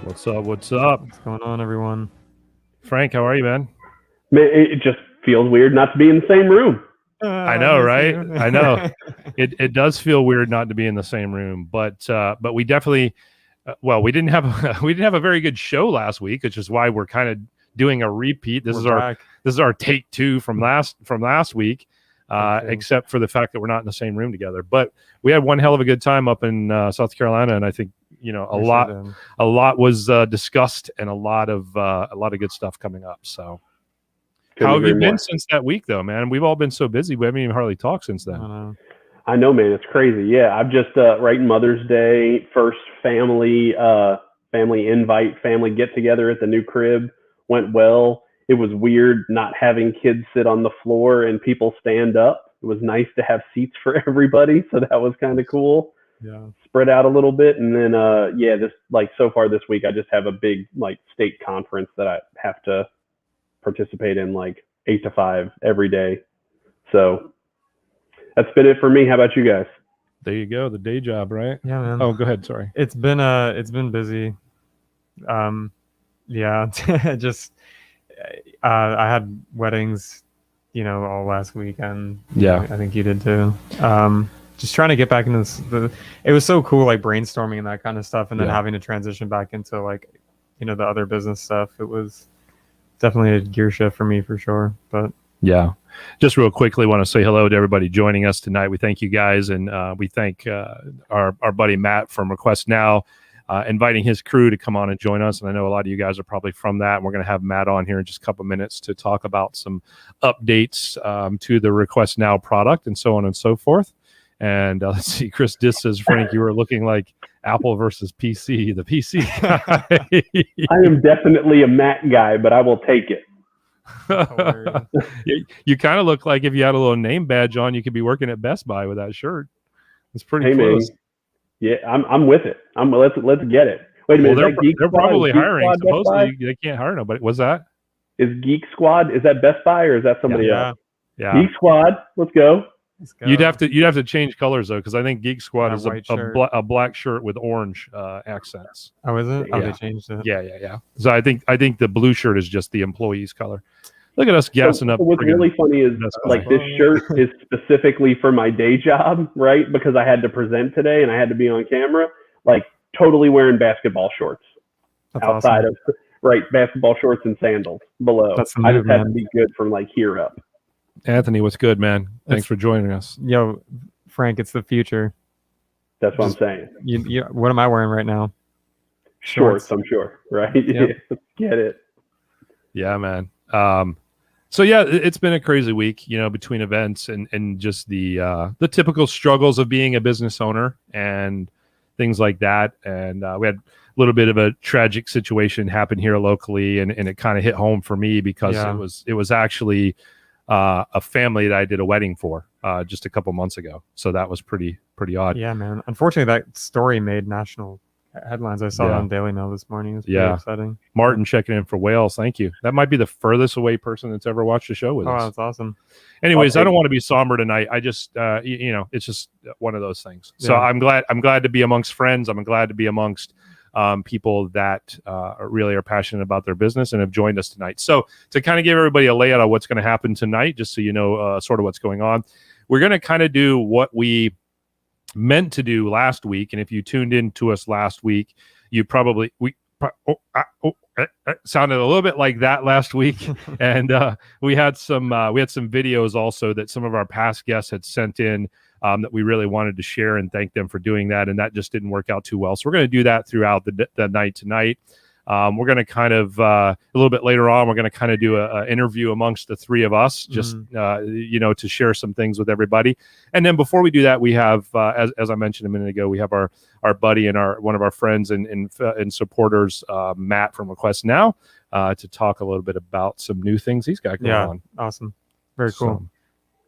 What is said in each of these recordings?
What's up? What's up? What's going on, everyone? Frank, how are you, man? Man, it just feels weird not to be in the same room. I know, right? I know. It does feel weird not to be in the same room, but we definitely, we didn't have a very good show last week, which is why we're kind of doing a repeat. This is our take 2 from last week, except for the fact that we're not in the same room together. But we had one hell of a good time up in South Carolina, and I think a lot was discussed, and a lot of good stuff coming up. So. How have you been since that week, though, man? We've all been so busy. We haven't even hardly talked since then. I know, man. It's crazy. Yeah, I'm just right in Mother's Day, first family invite, family get together at the new crib went well. It was weird not having kids sit on the floor and people stand up. It was nice to have seats for everybody, so that was kind of cool. Yeah, spread out a little bit, and then so far this week, I just have a big state conference that I have to participate in 8 to 5 every day. So that's been it for me. How about you guys? There you go. The day job, right? Yeah, man. Oh, go ahead. Sorry. It's been busy. Just I had weddings, all last weekend. Yeah. I think you did too. Just trying to get back into this. It was so cool, brainstorming and that kind of stuff, and then having to transition back into the other business stuff. It was definitely a gear shift for me for sure. But yeah, just real quickly, want to say hello to everybody joining us tonight. We thank you guys, and we thank our buddy Matt from RequestNow inviting his crew to come on and join us. And I know a lot of you guys are probably from that. And we're going to have Matt on here in just a couple minutes to talk about some updates to the RequestNow product and so on and so forth. And let's see, Chris Diss says, Frank, you were looking like Apple versus PC, the PC guy. I am definitely a Mac guy, but I will take it. You kind of look like if you had a little name badge on, you could be working at Best Buy with that shirt. It's pretty close. Man. Yeah, I'm with it. Let's get it. Wait a minute. They're probably hiring. Supposedly they can't hire nobody. What's that? Is Geek Squad? Is that Best Buy or is that somebody else? Yeah. Geek Squad. Let's go. You'd have to change colors though, because I think Geek Squad is a black shirt with orange accents. Oh, is it? Yeah. Oh, they changed it. Yeah. So I think the blue shirt is just the employee's color. Look at us gassing up. What's really funny is this shirt is specifically for my day job, right? Because I had to present today and I had to be on camera. Totally wearing basketball shorts. That's outside awesome. of basketball shorts and sandals below. That's the I move, just had to be good from here up. Anthony, what's good, man? Thanks for joining us. Yo, Frank, it's the future. That's what I'm saying. You, what am I wearing right now? Shorts, I'm sure, right? Yep. Get it. Yeah, man. So yeah, it's been a crazy week, between events and just the typical struggles of being a business owner and things like that. And we had a little bit of a tragic situation happen here locally, and it kind of hit home for me because it was actually a family that I did a wedding for just a couple months ago. So that was pretty odd. Yeah, man. Unfortunately, that story made national headlines. I saw it on Daily Mail this morning. It's pretty upsetting. Martin checking in for Wellllll. Thank you. That might be the furthest away person that's ever watched the show with us. Oh, that's awesome. Anyways, I don't want to be somber tonight. I just, it's just one of those things. So I'm glad to be amongst friends. I'm glad to be amongst people that really are passionate about their business and have joined us tonight. So to kind of give everybody a layout of what's going to happen tonight, just so you know sort of what's going on, we're going to kind of do what we meant to do last week. And if you tuned in to us last week, you probably sounded a little bit like that last week. And we had some videos also that some of our past guests had sent in that we really wanted to share and thank them for doing that. And that just didn't work out too well. So we're going to do that throughout the night tonight. We're going to kind of a little bit later on, we're going to kind of do an interview amongst the three of us, just to share some things with everybody. And then before we do that, we have, as I mentioned a minute ago, we have our buddy and one of our friends and supporters, Matt from RequestNow, to talk a little bit about some new things he's got going on. Awesome, very cool. So,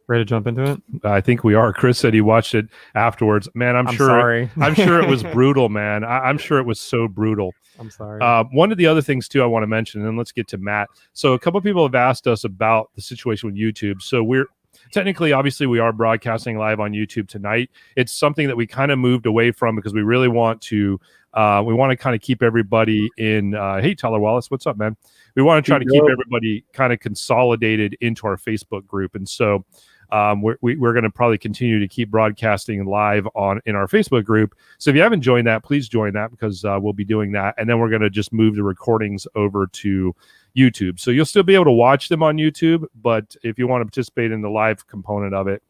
ready to jump into it? I think we are. Chris said he watched it afterwards. Man, I'm sure. Sorry. I'm sure it was brutal, man. I'm sure it was so brutal. I'm sorry. One of the other things too I want to mention, and then let's get to Matt. So a couple of people have asked us about the situation with YouTube. So we're technically, obviously, we are broadcasting live on YouTube tonight. It's something that we kind of moved away from because we really want to We want to kind of keep everybody in. Hey, Tyler Wallace, what's up, man? We want to try to keep everybody kind of consolidated into our Facebook group, and so we're going to probably continue to keep broadcasting live in our Facebook group. So if you haven't joined that, please join that, because we'll be doing that, and then we're going to just move the recordings over to YouTube. So you'll still be able to watch them on YouTube, but if you want to participate in the live component of it,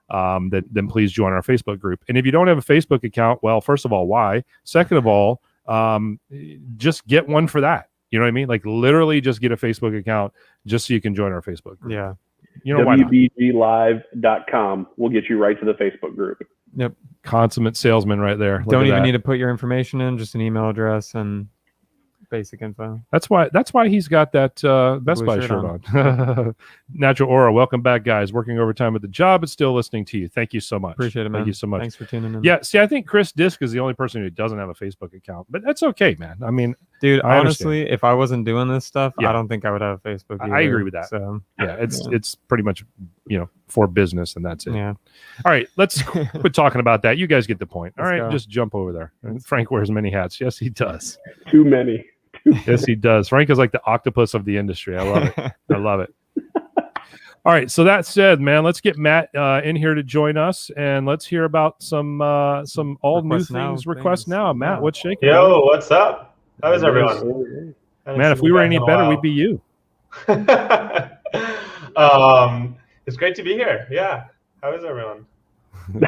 then please join our Facebook group. And if you don't have a Facebook account, well, first of all, why? Second of all, just get one for that. You know what I mean? Like literally just get a Facebook account just so you can join our Facebook group. Yeah. You know, WBGlive.com will get you right to the Facebook group. Yep. Consummate salesman right there. Don't even need to put your information in, just an email address and basic info. That's why he's got that Best Buy shirt on. Natural Aura, welcome back, guys. Working overtime at the job, but still listening to you. Thank you so much. Appreciate it, man. Thank you so much. Thanks for tuning in. Yeah, see, I think Chris Disk is the only person who doesn't have a Facebook account, but that's okay, man. I mean, dude, honestly, if I wasn't doing this stuff, Yeah. I don't think I would have a Facebook either. I agree with that. So yeah, it's pretty much, for business, and that's it. yeah. All right, let's quit talking about that. You guys get the point. All Let's right, go. just jump over there. Frank wears many hats. Yes, he does. Too many. Yes, he does. Frank is like the octopus of the industry. I love it. I love it. All right. So that said, man, let's get Matt in here to join us, and let's hear about some all new things. Request now, Matt. What's shaking? Yo, what's up? How is everyone? Man, if we were any better, we'd be you. It's great to be here. Yeah. How is everyone?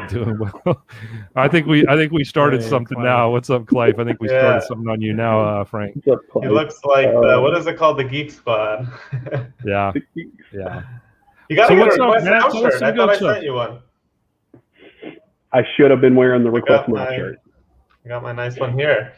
Doing well. I think we started something Clive. now. What's up, Clive? I think we started something on you now, Frank. He looks like what is it called? The Geek Squad. Yeah. Yeah. You got So to get what's a up, Request Matt? Now Tell us shirt. some I thought I good stuff. sent you one. I should have been wearing the Request Now my- shirt. I got my nice one here.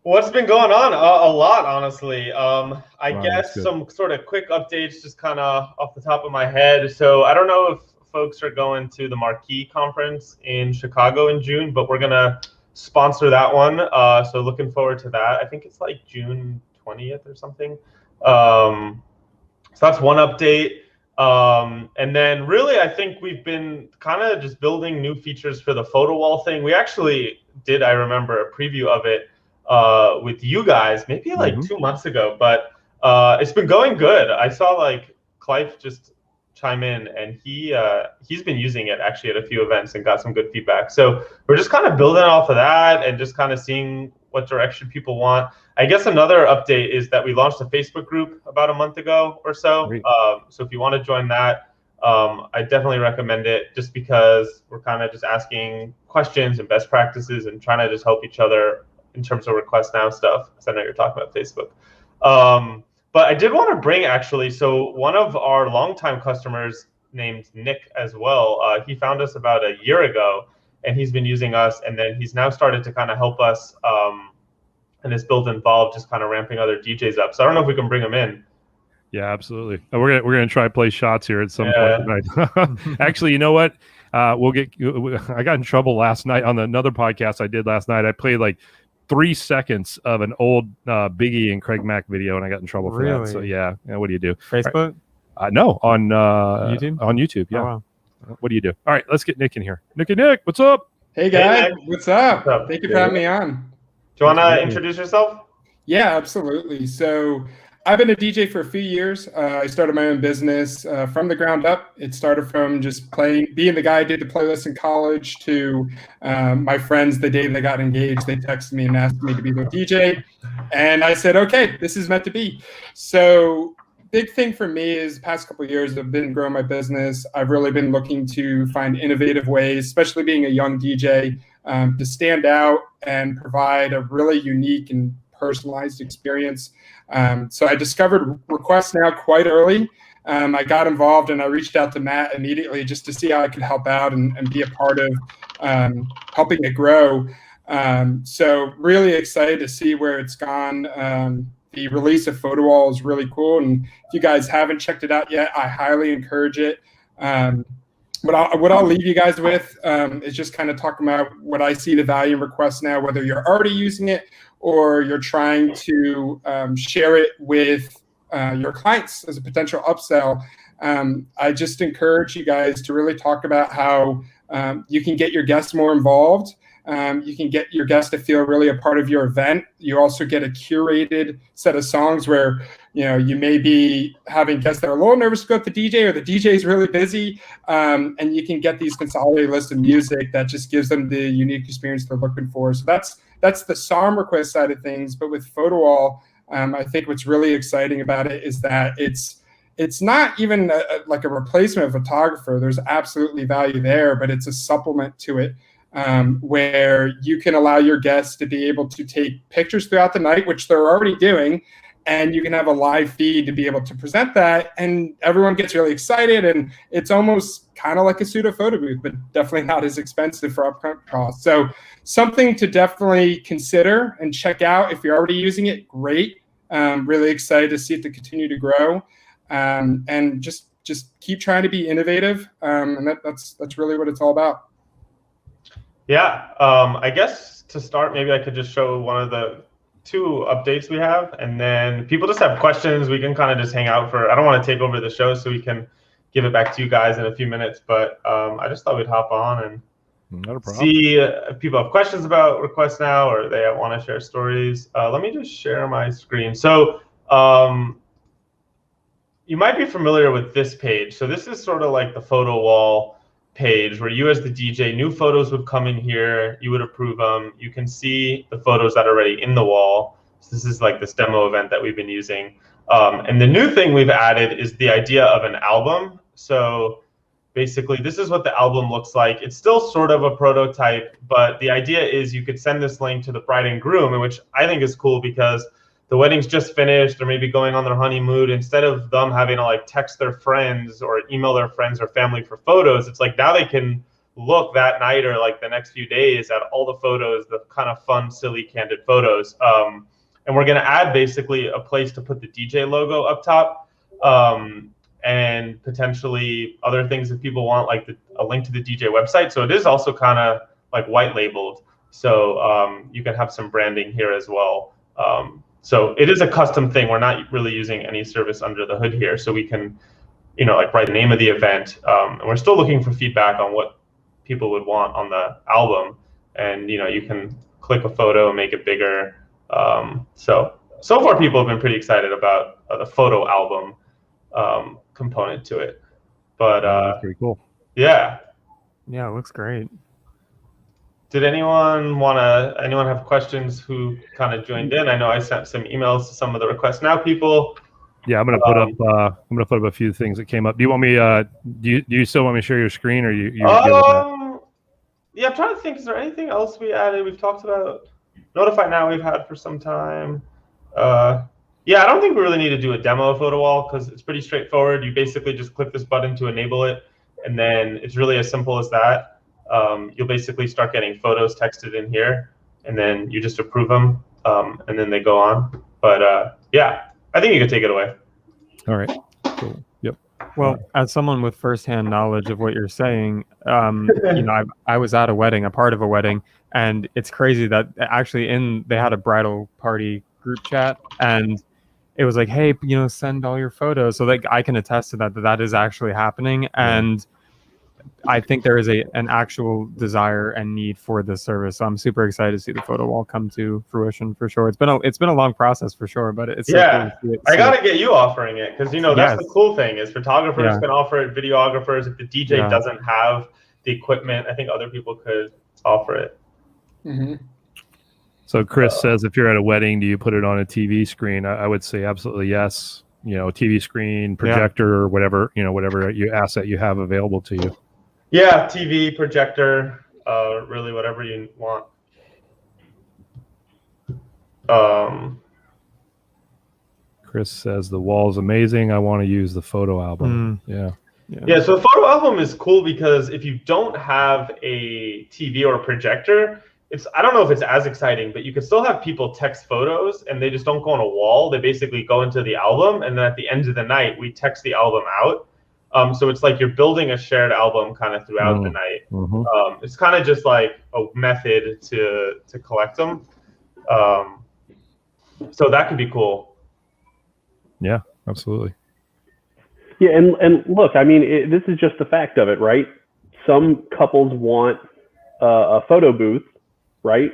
What's been going on? A lot, honestly. I Wow, guess that's good. some sort of quick updates, just kind of off the top of my head. So I don't know if folks are going to the Marquee conference in Chicago in June, but we're gonna sponsor that one. So looking forward to that. I think it's like June 20th or something. So that's one update. And then really, I think we've been kind of just building new features for the photo wall thing. We actually did, I remember, a preview of it with you guys maybe like 2 months ago, but it's been going good. I saw like Clive just chime in, and he's been using it actually at a few events and got some good feedback. So we're just kind of building off of that and just kind of seeing what direction people want. I guess another update is that we launched a Facebook group about a month ago or so. Great. So if you want to join that, I definitely recommend it, just because we're kind of just asking questions and best practices and trying to just help each other in terms of Request Now stuff, because I know you're talking about Facebook. But I did want to bring, actually, so one of our longtime customers named Nick as well, he found us about a year ago, and he's been using us, and then he's now started to kind of help us and his build involved just kind of ramping other DJs up. So I don't know if we can bring him in. Yeah, absolutely. We're gonna try to play shots here at some point tonight. Actually, you know what? I got in trouble last night on another podcast I did last night. I played like 3 seconds of an old Biggie and Craig Mack video, and I got in trouble for that. So yeah, what do you do? Facebook? No, on YouTube? On YouTube, yeah. Oh, wow. What do you do? All right, let's get Nick in here. Nick, what's up? Hey guys, Nick. what's up? What's up? Thank you for having me on. Do you want to introduce yourself? Yeah, absolutely. So I've been a DJ for a few years. I started my own business from the ground up. It started from just being the guy who did the playlist in college, to my friends the day they got engaged, they texted me and asked me to be their DJ. And I said, okay, this is meant to be. So big thing for me is past couple of years I've been growing my business. I've really been looking to find innovative ways, especially being a young DJ, to stand out and provide a really unique and personalized experience. So I discovered Request Now quite early. I got involved and I reached out to Matt immediately just to see how I could help out and be a part of helping it grow. So really excited to see where it's gone. The release of Photo Wall is really cool, and if you guys haven't checked it out yet, I highly encourage it. What I'll leave you guys with is just kind of talking about what I see the value in Request Now, whether you're already using it or you're trying to share it with your clients as a potential upsell. I just encourage you guys to really talk about how you can get your guests more involved. You can get your guests to feel really a part of your event. You also get a curated set of songs where, you may be having guests that are a little nervous to go up the DJ, or the DJ is really busy, and you can get these consolidated lists of music that just gives them the unique experience they're looking for. So that's the song request side of things. But with PhotoWall, I think what's really exciting about it is that it's not even like a replacement of a photographer. There's absolutely value there, but it's a supplement to it, where you can allow your guests to be able to take pictures throughout the night, which they're already doing, and you can have a live feed to be able to present that, and everyone gets really excited, and it's almost kind of like a pseudo photo booth, but definitely not as expensive for upfront costs. So something to definitely consider and check out. If you're already using it, great. Really excited to see it to continue to grow, and just keep trying to be innovative, and that's really what it's all about. Yeah, I guess to start, maybe I could just show one of the 2 updates we have, and then people just have questions. We can kind of just hang out I don't want to take over the show, so we can give it back to you guys in a few minutes, but I just thought we'd hop on and see if people have questions about RequestNow, or they want to share stories. Let me just share my screen. So you might be familiar with this page. So this is sort of like the photo wall page, where you as the DJ, new photos would come in here, you would approve them, you can see the photos that are already in the wall. So this is like this demo event that we've been using. And the new thing we've added is the idea of an album. So basically, this is what the album looks like. It's still sort of a prototype, but the idea is you could send this link to the bride and groom, and which I think is cool because the wedding's just finished, or maybe going on their honeymoon. Instead of them having to like text their friends or email their friends or family for photos, it's like now they can look that night or like the next few days at all the photos, the kind of fun, silly, candid photos. And we're going to add basically a place to put the DJ logo up top, and potentially other things if people want, like a link to the DJ website. So it is also kind of like white labeled. So you can have some branding here as well. So it is a custom thing. We're not really using any service under the hood here. So we can, like write the name of the event. And we're still looking for feedback on what people would want on the album. And, you can click a photo and make it bigger. So far people have been pretty excited about the photo album component to it. But that's pretty cool. Yeah. Yeah, it looks great. Did anyone have questions who kind of joined in? I know I sent some emails to some of the RequestNow people. Yeah, I'm gonna put up a few things that came up. Do you want me? Do you still want me to share your screen, or you? Yeah, I'm trying to think. Is there anything else we added? We've talked about Notify Now. We've had for some time. Yeah, I don't think we really need to do a demo of PhotoWall because it's pretty straightforward. You basically just click this button to enable it, and then it's really as simple as that. You'll basically start getting photos texted in here, and then you just approve them, and then they go on. But yeah, I think you could take it away. All right. Cool. Yep. Well, as someone with firsthand knowledge of what you're saying, I was at a part of a wedding, and it's crazy that actually they had a bridal party group chat, and it was like, hey, send all your photos. So like I can attest to that is actually happening. And I think there is an actual desire and need for this service. So I'm super excited to see the photo wall come to fruition for sure. It's been a long process for sure, but it's yeah. So cool to I gotta get you offering it because that's the cool thing is photographers can offer it, videographers. If the DJ doesn't have the equipment, I think other people could offer it. Mm-hmm. So Chris says, if you're at a wedding, do you put it on a TV screen? I would say absolutely yes. TV screen, projector, or whatever asset you have available to you. Yeah, TV, projector, really whatever you want. Chris says the wall's amazing. I want to use the photo album. Yeah, so the photo album is cool because if you don't have a TV or a projector, I don't know if it's as exciting, but you can still have people text photos and they just don't go on a wall. They basically go into the album, and then at the end of the night, we text the album out. So it's like you're building a shared album kind of throughout the night. Mm-hmm. It's kind of just like a method to collect them. So that could be cool. Yeah, absolutely. Yeah, and look, I mean, this is just the fact of it, right? Some couples want a photo booth right?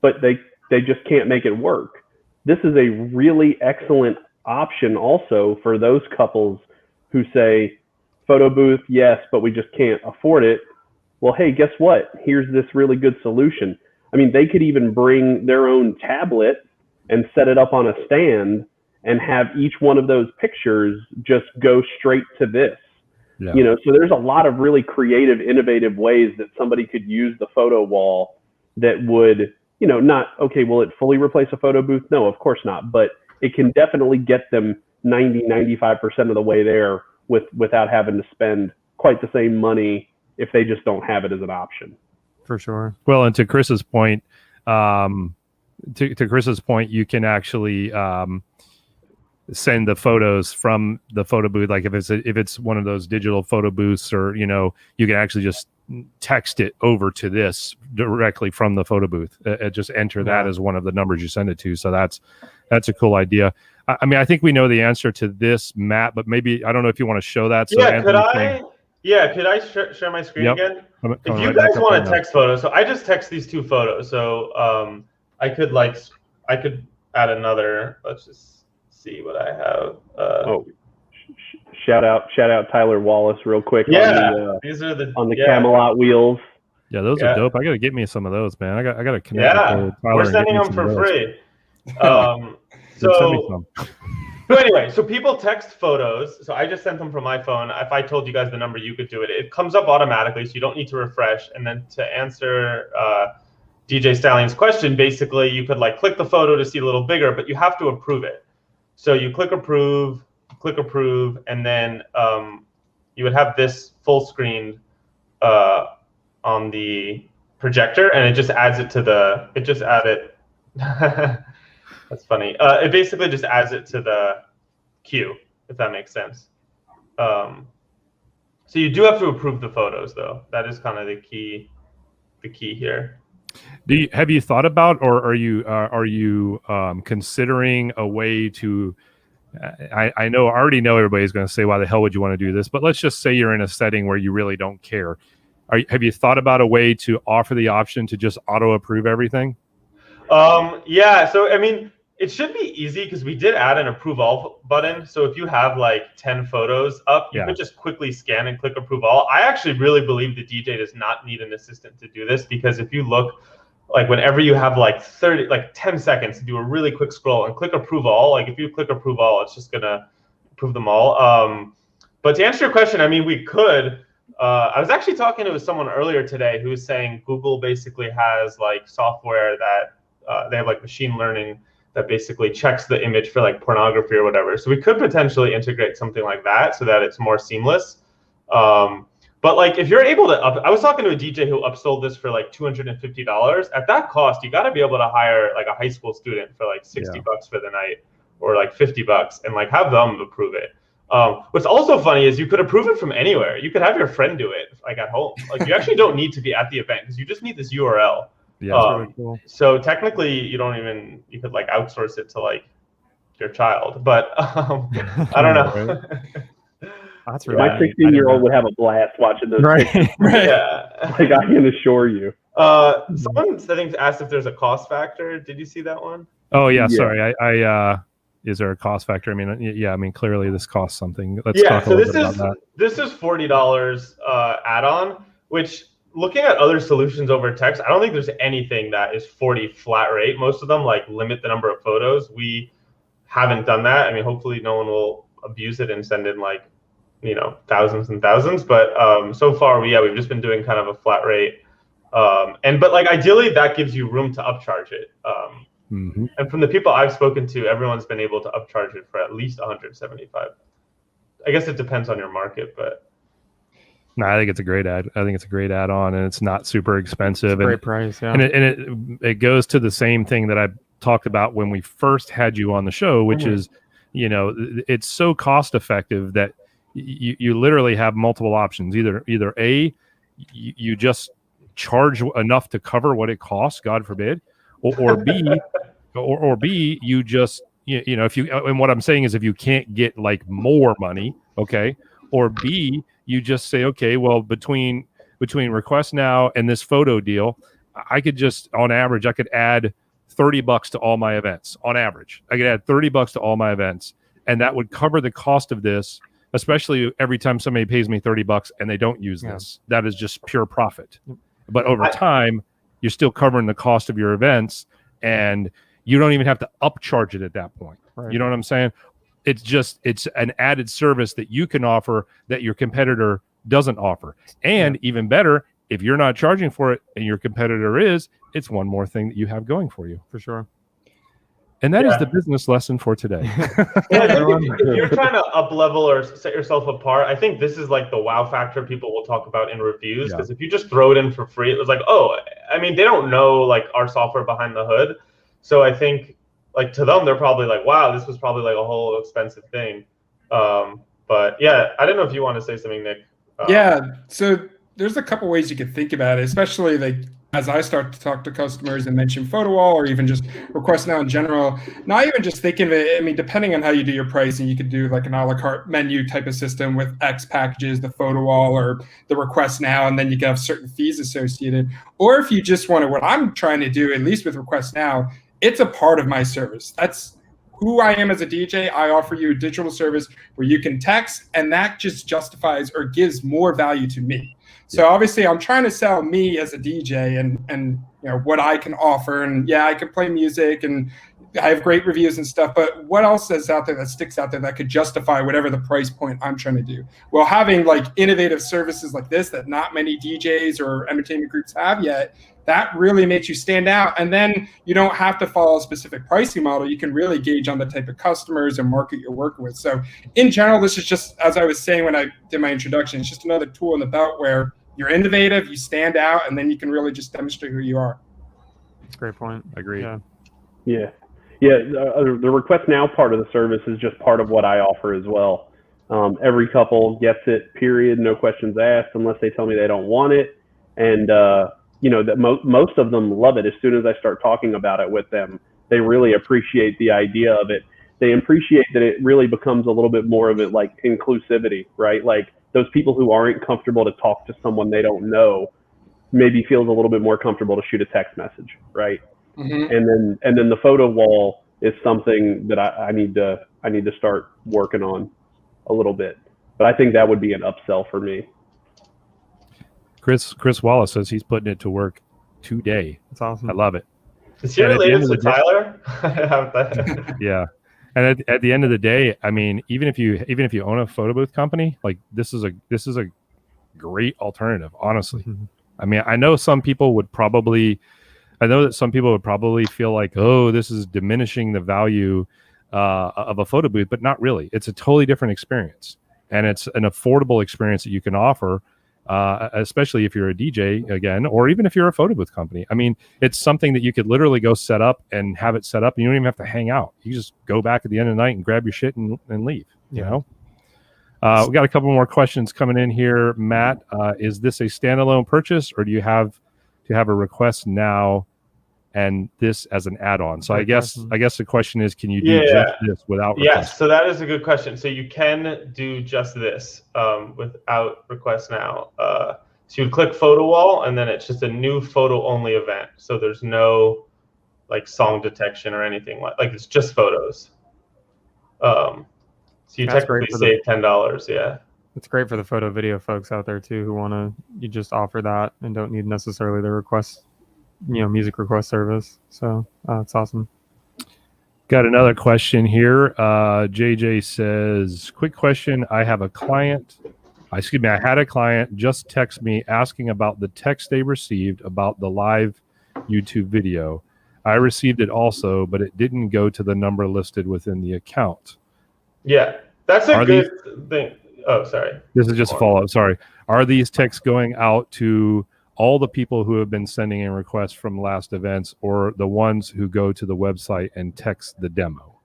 But they just can't make it work. This is a really excellent option also for those couples who say, photo booth, yes, but we just can't afford it. Well, hey, guess what? Here's this really good solution. I mean, they could even bring their own tablet and set it up on a stand and have each one of those pictures just go straight to this. Yeah. You know, so there's a lot of really creative, innovative ways that somebody could use the photo wall that would, you know, not, okay, will it fully replace a photo booth? No, of course not. But it can definitely get them 95% of the way there without having to spend quite the same money if they just don't have it as an option. For sure. Well, and to Chris's point, you can actually send the photos from the photo booth. Like if it's one of those digital photo booths, or, you know, you can actually just text it over to this directly from the photo booth. Just enter that as one of the numbers you send it to. So that's a cool idea. I mean, I think we know the answer to this, Matt, but maybe, I don't know if you want to show that. So yeah, could I share my screen again? If you guys want to text photos, so I just text these two photos. So I could add another. Let's just see what I have. Shout out Tyler Wallace real quick. Yeah, these are on the Camelot wheels. Yeah, those are dope. I gotta get me some of those, man. I gotta connect. Yeah, we're sending them for free. So anyway, so people text photos. So I just sent them from my phone. If I told you guys the number, you could do it. It comes up automatically, so you don't need to refresh. And then to answer DJ Stallion's question, basically you could like click the photo to see it a little bigger, but you have to approve it. So you click approve, and then you would have this full screen on the projector, and it just adds it to the. It just added. That's funny. It basically just adds it to the queue, if that makes sense. So you do have to approve the photos, though. That is kind of the key here. Have you thought about, or are you considering a way to? I already know everybody's going to say, why the hell would you want to do this? But let's just say you're in a setting where you really don't care. Have you thought about a way to offer the option to just auto approve everything? Yeah. So I mean, it should be easy because we did add an approve all button. So if you have like 10 photos up, you could just quickly scan and click approve all. I actually really believe the DJ does not need an assistant to do this, because if you look, like whenever you have like 10 seconds to do a really quick scroll and click approve all, like if you click approve all, it's just gonna approve them all. But to answer your question, I mean, we could. I was actually talking to someone earlier today who was saying Google basically has like software that they have like machine learning that basically checks the image for like pornography or whatever. So we could potentially integrate something like that so that it's more seamless. But like if you're able to I was talking to a DJ who upsold this for like $250. At that cost, you got to be able to hire like a high school student for like $60 for the night, or like $50, and like have them approve it. What's also funny is you could approve it from anywhere. You could have your friend do it like at home. Like you actually don't need to be at the event, because you just need this URL. Yeah, that's really cool. So technically you could like outsource it to like your child, but I don't know. That's really My 16-year-old would have a blast watching those. Right. Yeah. Like I can assure you. Someone I think asked if there's a cost factor. Did you see that one? Oh yeah. Sorry. I is there a cost factor? I mean, yeah. I mean, clearly this costs something. Let's talk a little bit about that. This is $40 add-on, which, looking at other solutions over text, I don't think there's anything that is 40 flat rate. Most of them like limit the number of photos. We haven't done that. I mean, hopefully no one will abuse it and send in like, you know, thousands and thousands. But so far, we've just been doing kind of a flat rate. But like ideally, that gives you room to upcharge it. And from the people I've spoken to, everyone's been able to upcharge it for at least 175. I guess it depends on your market, but. No, I think it's a great add-on, and it's not super expensive. It's a great price, yeah. And it goes to the same thing that I talked about when we first had you on the show, which is, you know, it's so cost effective that you literally have multiple options. Either A, you just charge enough to cover what it costs, God forbid, or B, or B, you just you know, if you, and what I'm saying is if you can't get like more money, okay, or B, you just say, okay, well, between RequestNow and this photo deal, I could just, on average, I could add $30 to all my events. On average, I could add $30 to all my events, and that would cover the cost of this. Especially every time somebody pays me $30 and they don't use this, that is just pure profit. But over time, you're still covering the cost of your events, and you don't even have to upcharge it at that point. Right. You know what I'm saying? It's an added service that you can offer that your competitor doesn't offer. And even better, if you're not charging for it and your competitor is, it's one more thing that you have going for you. For sure. And that is the business lesson for today. If you're trying to up level or set yourself apart, I think this is like the wow factor people will talk about in reviews. Because if you just throw it in for free, it was like, oh, I mean, they don't know like our software behind the hood. So I think like to them, they're probably like, wow, this was probably like a whole expensive thing. But yeah, I don't know if you want to say something, Nick. Yeah, so there's a couple ways you could think about it, especially like as I start to talk to customers and mention PhotoWall or even just RequestNow in general, not even just thinking of it, I mean, depending on how you do your pricing, you could do like an a la carte menu type of system with X packages, the PhotoWall or the RequestNow, and then you can have certain fees associated. Or if you just want to, what I'm trying to do, at least with RequestNow, it's a part of my service. That's who I am as a DJ. I offer you a digital service where you can text, and that just justifies or gives more value to me. So obviously I'm trying to sell me as a DJ and you know what I can offer, and I can play music and I have great reviews and stuff, but what else is out there that sticks out there that could justify whatever the price point I'm trying to do? Well, having like innovative services like this that not many DJs or entertainment groups have yet, that really makes you stand out. And then you don't have to follow a specific pricing model. You can really gauge on the type of customers and market you're working with. So in general, this is just, as I was saying when I did my introduction, it's just another tool in the belt where you're innovative, you stand out, and then you can really just demonstrate who you are. That's a great point. Agreed. Yeah. The RequestNow part of the service is just part of what I offer as well. Every couple gets it, period, no questions asked, unless they tell me they don't want it. And you know, that most of them love it. As soon as I start talking about it with them, they really appreciate the idea of it. They appreciate that it really becomes a little bit more of it like inclusivity, right? Like those people who aren't comfortable to talk to someone they don't know maybe feels a little bit more comfortable to shoot a text message, right? Mm-hmm. And then the photo wall is something that I need to start working on a little bit. But I think that would be an upsell for me. Chris Wallace says he's putting it to work today. That's awesome. I love it. Is he related to Tyler? Yeah. And at the end of the day, I mean, even if you own a photo booth company, like this is a great alternative, honestly. Mm-hmm. I mean, I know that some people would probably feel like, oh, this is diminishing the value of a photo booth, but not really. It's a totally different experience, and it's an affordable experience that you can offer. Especially if you're a DJ again, or even if you're a photo booth company. I mean, it's something that you could literally go set up and have it set up. And you don't even have to hang out. You just go back at the end of the night and grab your shit and leave, you know? We got a couple more questions coming in here. Matt, is this a standalone purchase, or do you have to have a RequestNow and this as an add-on? So I guess the question is, can you do just this without Request? Yes, so that is a good question. So you can do just this without RequestNow. So you click photo wall, and then it's just a new photo only event. So there's no like song detection or anything like it's just photos. So you technically save $10. Yeah. It's great for the photo video folks out there too who you just offer that and don't need necessarily the request, music request service. So it's awesome. Got another question here. JJ says, quick question. I had a client just text me asking about the text they received about the live YouTube video. I received it also, but it didn't go to the number listed within the account. Yeah, that's a good thing. Oh, sorry. This is just a follow-up. Sorry. Are these texts going out to all the people who have been sending in requests from last events, or the ones who go to the website and text the demo?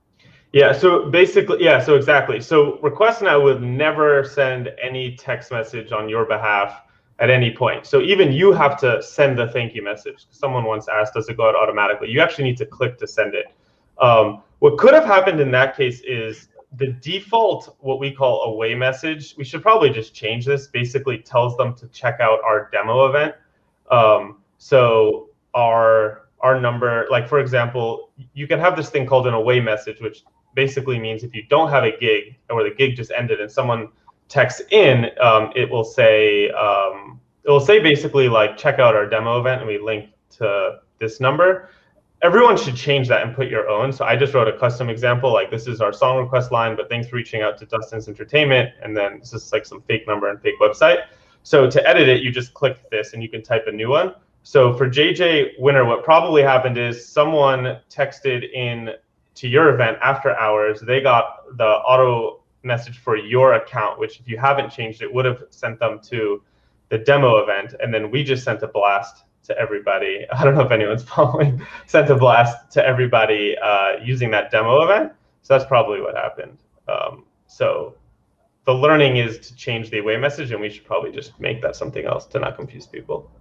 Yeah, so basically, so exactly. So RequestNow would never send any text message on your behalf at any point. So even you have to send the thank you message. Someone once asked, does it go out automatically? You actually need to click to send it. What could have happened in that case is the default, what we call away message, we should probably just change this, basically tells them to check out our demo event. So our number, like for example, you can have this thing called an away message, which basically means if you don't have a gig or the gig just ended and someone texts in, it will say basically like check out our demo event and we link to this number. Everyone should change that and put your own. So I just wrote a custom example, like this is our song request line, but thanks for reaching out to Dustin's Entertainment. And then this is like some fake number and fake website. So to edit it, you just click this and you can type a new one. So for JJ Winner, what probably happened is someone texted in to your event after hours. They got the auto message for your account, which if you haven't changed it, would have sent them to the demo event. And then we just sent a blast to everybody. I don't know if anyone's following, sent a blast to everybody using that demo event. So that's probably what happened. So the learning is to change the away message, and we should probably just make that something else to not confuse people.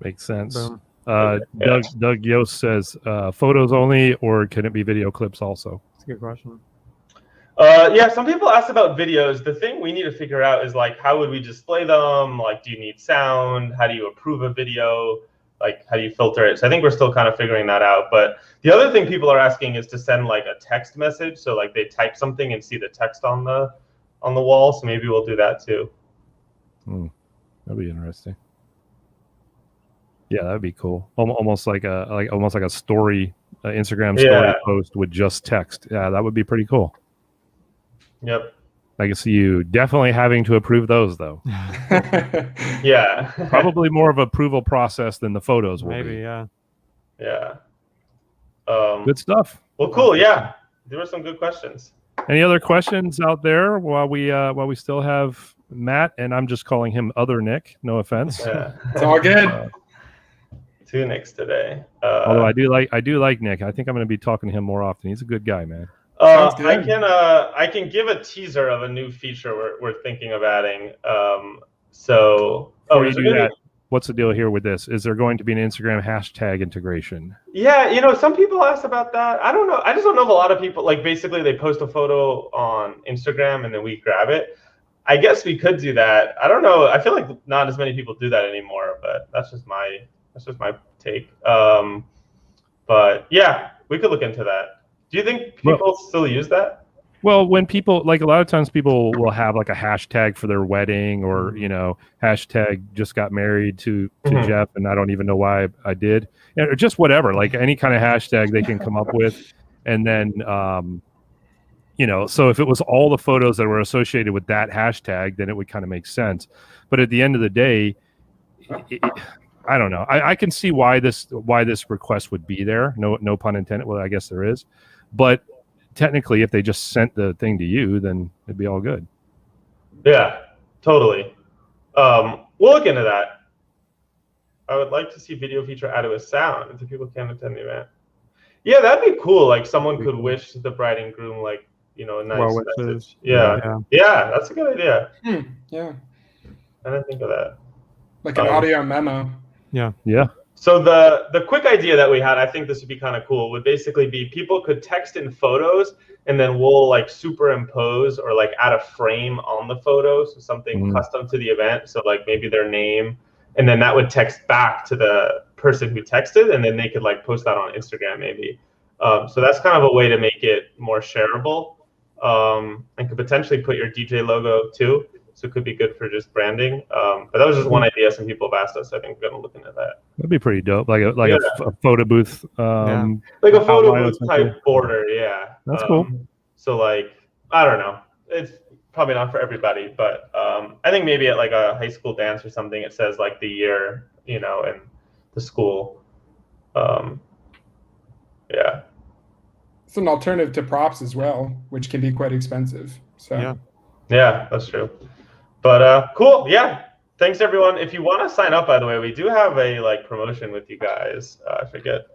Makes sense. Okay. Doug Yost says, photos only, or can it be video clips also? That's a good question. Yeah, some people ask about videos. The thing we need to figure out is like, how would we display them? Like, do you need sound? How do you approve a video? Like, how do you filter it? So I think we're still kind of figuring that out. But the other thing people are asking is to send like a text message. So like they type something and see the text on the wall. So maybe we'll do that too. That'd be interesting. Yeah, that'd be cool. Almost like a story, Instagram story post with just text. Yeah, that would be pretty cool. Yep. I can see you definitely having to approve those, though. Yeah. Probably more of an approval process than the photos will Maybe, be. yeah. Yeah. Good stuff. Well, cool. Yeah, there were some good questions. Any other questions out there while we still have Matt, and I'm just calling him Other Nick. No offense. Yeah. It's all good. Two Nicks today. Although I do like Nick. I think I'm going to be talking to him more often. He's a good guy, man. I can give a teaser of a new feature we're thinking of adding. Before you do that, what's the deal here with this? Is there going to be an Instagram hashtag integration? Yeah, some people ask about that. I don't know. I just don't know if a lot of people, like, basically they post a photo on Instagram and then we grab it. I guess we could do that. I don't know. I feel like not as many people do that anymore, but that's just my take. But yeah, we could look into that. Do you think people still use that? Well, when people, like, a lot of times people will have like a hashtag for their wedding, or hashtag just got married to Jeff, and I don't even know why I did, or just whatever, like any kind of hashtag they can come up with. And then so if it was all the photos that were associated with that hashtag, then it would kind of make sense. But at the end of the day, I don't know. I can see why this request would be there. No pun intended. Well, I guess there is. But technically, if they just sent the thing to you, then it'd be all good. Yeah, totally. We'll look into that. I would like to see video feature added with sound if the people can't attend the event. Yeah, that'd be cool. Like someone could wish the bride and groom a nice message. Yeah, that's a good idea. Yeah. I didn't think of that. Like an audio memo. Yeah. So the quick idea that we had, I think this would be kind of cool, would basically be people could text in photos, and then we'll like superimpose or like add a frame on the photo, so something custom to the event. So like maybe their name, and then that would text back to the person who texted, and then they could like post that on Instagram maybe. So that's kind of a way to make it more shareable, and could potentially put your DJ logo too. So it could be good for just branding. But that was just one idea some people have asked us. I think we're going to look into that. That'd be pretty dope. Like a photo booth. Like a photo booth type border. Yeah. That's cool. So like, I don't know. It's probably not for everybody, but I think maybe at like a high school dance or something, it says like the year, and the school. Yeah. It's an alternative to props as well, which can be quite expensive. So yeah, that's true. But cool, yeah. Thanks everyone. If you want to sign up, by the way, we do have a promotion with you guys. I forget.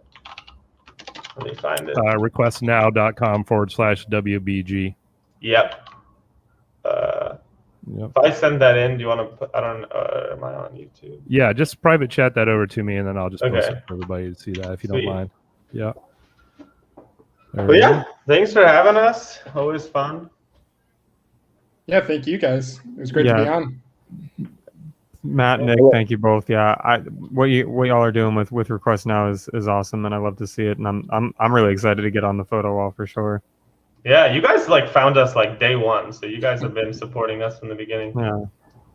Let me find it. RequestNow.com/WBG. Yep. If I send that in, do you want to put? I don't. Am I on YouTube? Yeah, just private chat that over to me, and then I'll just post it for everybody to see that if you don't mind. Yeah. But yeah, thanks for having us. Always fun. Yeah, thank you guys. It was great to be on. Matt, Nick, thank you both. Yeah, what y'all are doing with RequestNow is awesome, and I love to see it. And I'm really excited to get on the photo wall for sure. Yeah, you guys like found us like day one, so you guys have been supporting us from the beginning. Yeah.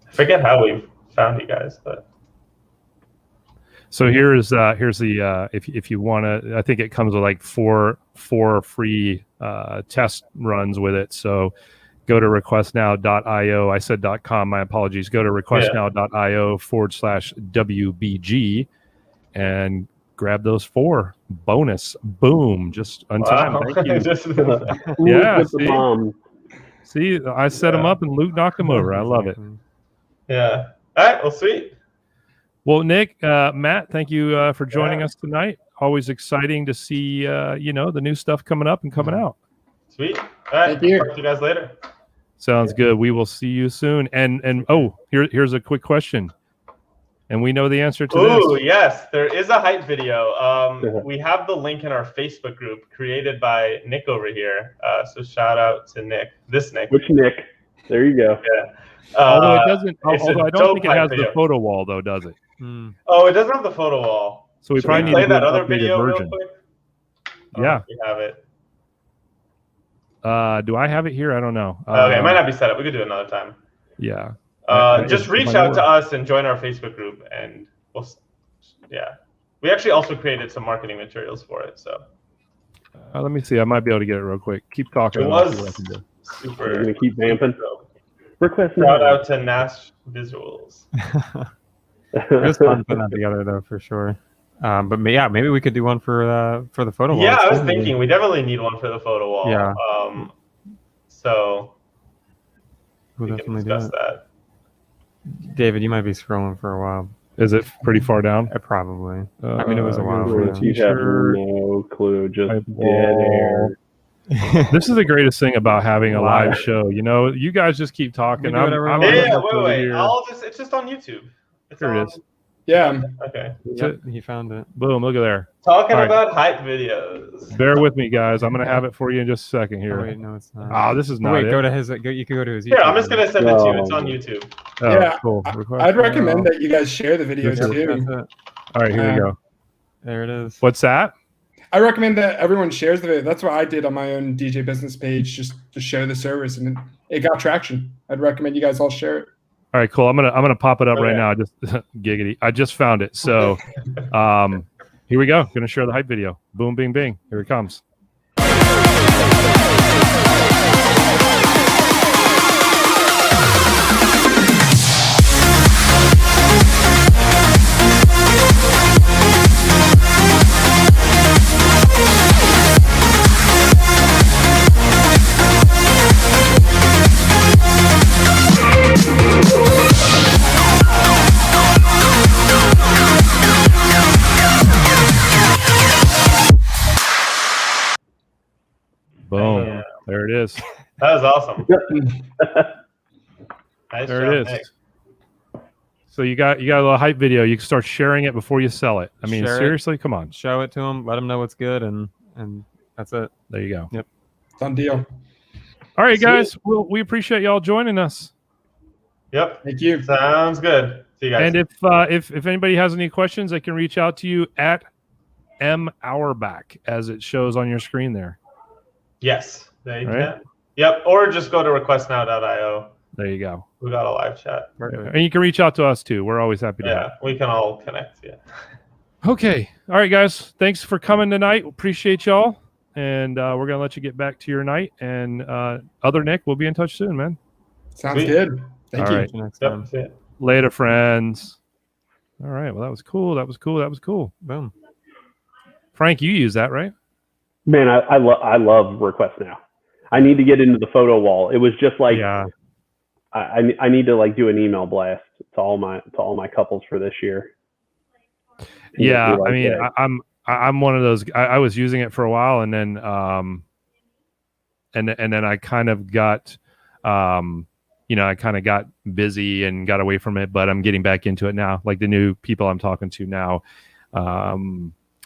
I forget how we found you guys, but. So here's the if you want to, I think it comes with like four free test runs with it. So go to requestnow.io. I said .com. My apologies. Go to requestnow.io/WBG and grab those 4 bonus. Boom! Just on time. Wow. Thank you. Yeah. See, I set them up and Luke knocked them over. I love it. Yeah. All right. Well, sweet. Well, Nick, Matt, thank you for joining us tonight. Always exciting to see the new stuff coming up and coming out. Sweet. All right. Thank you. Talk to you guys later. Sounds good. We will see you soon. And here's a quick question. And we know the answer to this. Oh, yes. There is a hype video. We have the link in our Facebook group created by Nick over here. So shout out to Nick. This Nick. Which Nick? There you go. Yeah. Although it doesn't. Although I don't think it has video. the photo wall, though, does it? Oh, it doesn't have the photo wall. So we Should probably we need play to do that an other updated video version. real quick? Yeah. We have it. Do I have it here? I don't know. Okay, it might not be set up. We could do it another time. Yeah. Just reach out to us and join our Facebook group, and we actually also created some marketing materials for it. So let me see. I might be able to get it real quick. Keep talking. it I'll was see what I can do. super. We're gonna keep vamping. Request Shout now. out to Nash Visuals. It was fun putting that together, though, for sure. But maybe we could do one for the photo wall. Yeah, I was thinking we definitely need one for the photo wall. Yeah. So We'll we can definitely discuss do it. that. David, you might be scrolling for a while. Is it pretty far down? Probably. I mean, it was a while. Go to ago. You have T-shirt. no clue. Just Type dead wall. air. This is the greatest thing about having a live show. You guys just keep talking. We do whatever we I'm want. Yeah, over wait. here. It's just on YouTube. Here it is. Yeah. Okay. Yep, he found it. Boom! Look at there. Talking All right. about hype videos. Bear with me, guys. I'm gonna have it for you in just a second Oh, here. wait, no, it's not. Oh, this is not wait, it. go to his. You can go to his. Here, I'm YouTube just gonna send it to you. It's on YouTube. Oh, Yeah, cool. I'd recommend that you guys share the video That's too. it. All right, here we go. There it is. What's that? I recommend that everyone shares the video. That's what I did on my own DJ business page, just to show the service, and it got traction. I'd recommend you guys all share it. All right, cool. I'm gonna pop it up right Okay. now. Just giggity. I just found it. So, here we go. Gonna share the hype video. Boom, bing, bing. Here it comes. Boom. Yeah. There it is. That was awesome. Nice There job, it is. Nick. So you got a little hype video. You can start sharing it before you sell it. I mean, Share it. seriously, come on. Show it to him. Let him know what's good, and that's it. There you go. Done deal. All right, guys. Well, we appreciate y'all joining us. Yep. Thank you. Sounds good. See you guys. And if anybody has any questions, they can reach out to you at @mhourback, as it shows on your screen there. Yes. There you Right. can. Yep. Or just go to requestnow.io. There you go. We got a live chat. Perfect. And you can reach out to us too. We're always happy to Yeah, help. we can all connect. Yeah. Okay. All right, guys. Thanks for coming tonight. Appreciate y'all. And we're gonna let you get back to your night. And other Nick, we'll be in touch soon, man. Sounds Sweet. good. Thank All you. right. See you next time. Yep. See ya. Later, friends. All right. Well, that was cool. That was cool. Boom. Frank, you use that, right? Man, I love Request Now. I need to get into the photo wall. It was just like Yeah. I need to like do an email blast to all my couples for this year. Yeah. Like I mean, that. I'm one of those. I was using it for a while, and then and then I kind of got I kind of got busy and got away from it, but I'm getting back into it now. Like the new people I'm talking to now.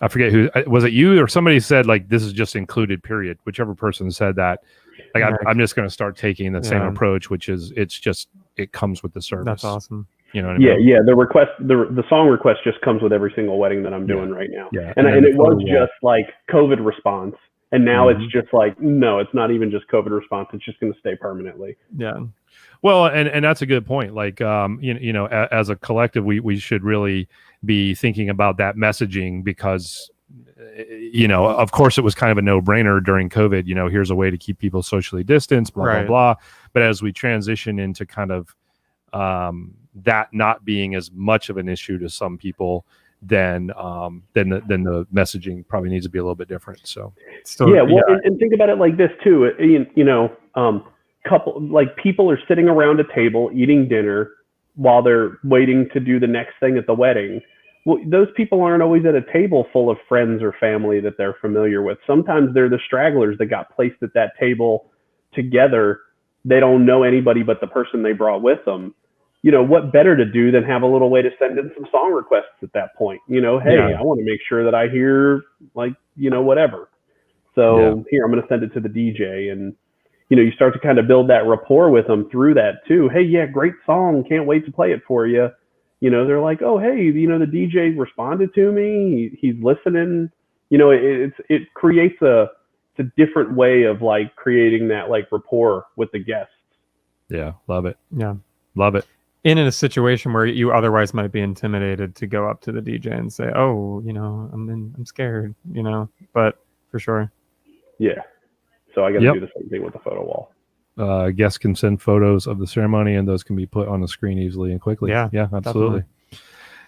I forget who was it, you or somebody said like this is just included, period. Whichever person said that, like I'm just going to start taking the same Yeah. approach, which is it comes with the service. That's awesome. You know what I mean? Yeah. The song request just comes with every single wedding that I'm doing right now. Yeah. And then it was wall. just like COVID response. And now it's just like, no, it's not even just COVID response. It's just going to stay permanently. Yeah. Well, and that's a good point. Like, as a collective, we should really be thinking about that messaging because, of course, it was kind of a no-brainer during COVID. Here's a way to keep people socially distanced, blah, Right. blah, blah. But as we transition into kind of that not being as much of an issue to some people, then the messaging probably needs to be a little bit different. So, and think about it like this too. People are sitting around a table eating dinner while they're waiting to do the next thing at the wedding. Well, those people aren't always at a table full of friends or family that they're familiar with. Sometimes they're the stragglers that got placed at that table together. They don't know anybody but the person they brought with them. What better to do than have a little way to send in some song requests at that point? Hey, I want to make sure that I hear whatever. So here, I'm going to send it to the DJ. And, you start to kind of build that rapport with them through that too. Hey, yeah, great song. Can't wait to play it for you. They're like, oh, hey, the DJ responded to me. He's listening. It creates it's a different way of like creating that like rapport with the guests. Yeah. Love it. Yeah. Love it. In a situation where you otherwise might be intimidated to go up to the DJ and say, oh, I'm scared, but for sure. Yeah. So I got to do the same thing with the photo wall. Guests can send photos of the ceremony and those can be put on the screen easily and quickly. Yeah, absolutely. Definitely.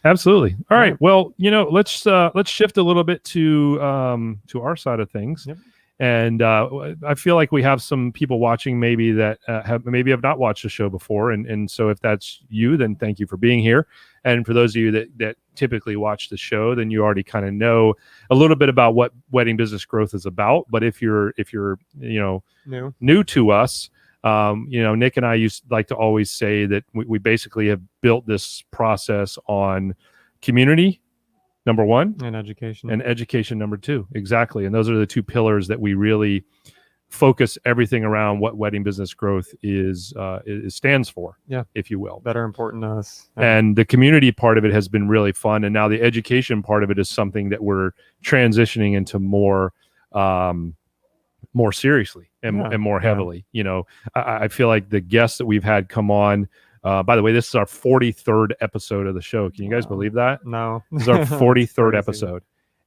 Absolutely. All right. Well, let's shift a little bit to our side of things. Yep. And I feel like we have some people watching maybe that have not watched the show before. And so if that's you, then thank you for being here. And for those of you that typically watch the show, then you already kind of know a little bit about what Wedding Business Growth is about. But if you're new to us, Nick and I like to always say that we basically have built this process on community, number one, and education, number two. Exactly. And those are the two pillars that we really focus everything around what Wedding Business Growth stands for, if you will. That are important to us. And the community part of it has been really fun. And now the education part of it is something that we're transitioning into more seriously and more heavily. I feel like the guests that we've had come on, by the way, this is our 43rd episode of the show. Can you guys believe that? No. This is our 43rd episode.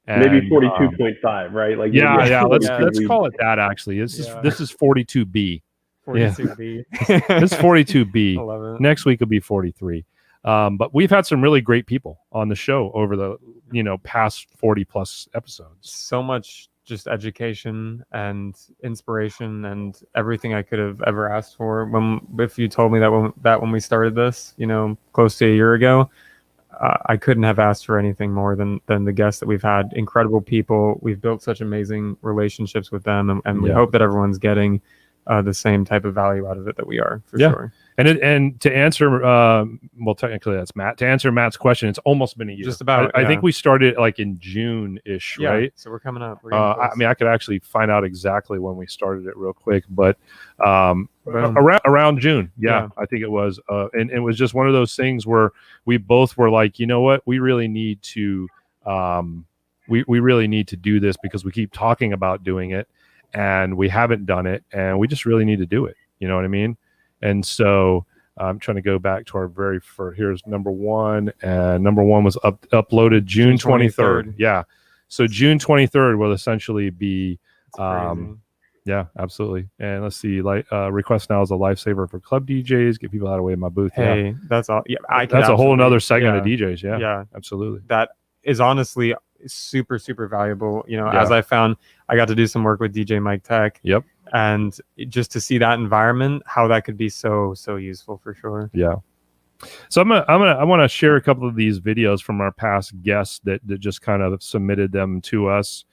And, maybe 42.5, right? Like let's call it that. Actually, this is 42B. 42B. This is 42B. I love it. Next week will be 43. But we've had some really great people on the show over the past 40 plus episodes. So much just education and inspiration and everything I could have ever asked for. If you told me that when we started this, close to a year ago, I couldn't have asked for anything more than the guests that we've had. Incredible people. We've built such amazing relationships with them, and we hope that everyone's getting the same type of value out of it that we are, for sure. And to answer, well, technically that's Matt. To answer Matt's question, it's almost been a year. Just about. I think we started like in June-ish, right? So we're coming up. I could actually find out exactly when we started it real quick, but around June, I think it was. And it was just one of those things where we both were like, you know what, we really need to, we really need to do this because we keep talking about doing it. And we haven't done it, and we just really need to do it. You know what I mean? And so I'm trying to go back to our very first. Here's number one, and number one was uploaded June 23rd. Yeah, so June 23rd will essentially be, yeah, absolutely. And let's see, RequestNow is a lifesaver for club DJs. Get people out of the way of my booth. Hey, that's all. Yeah, that's a whole another segment of DJs. Yeah, absolutely. That is honestly super valuable. As I found, I got to do some work with DJ Mike Tech. Yep. And just to see that environment, how that could be so useful for sure. Yeah. So I want to share a couple of these videos from our past guests that just kind of submitted them to us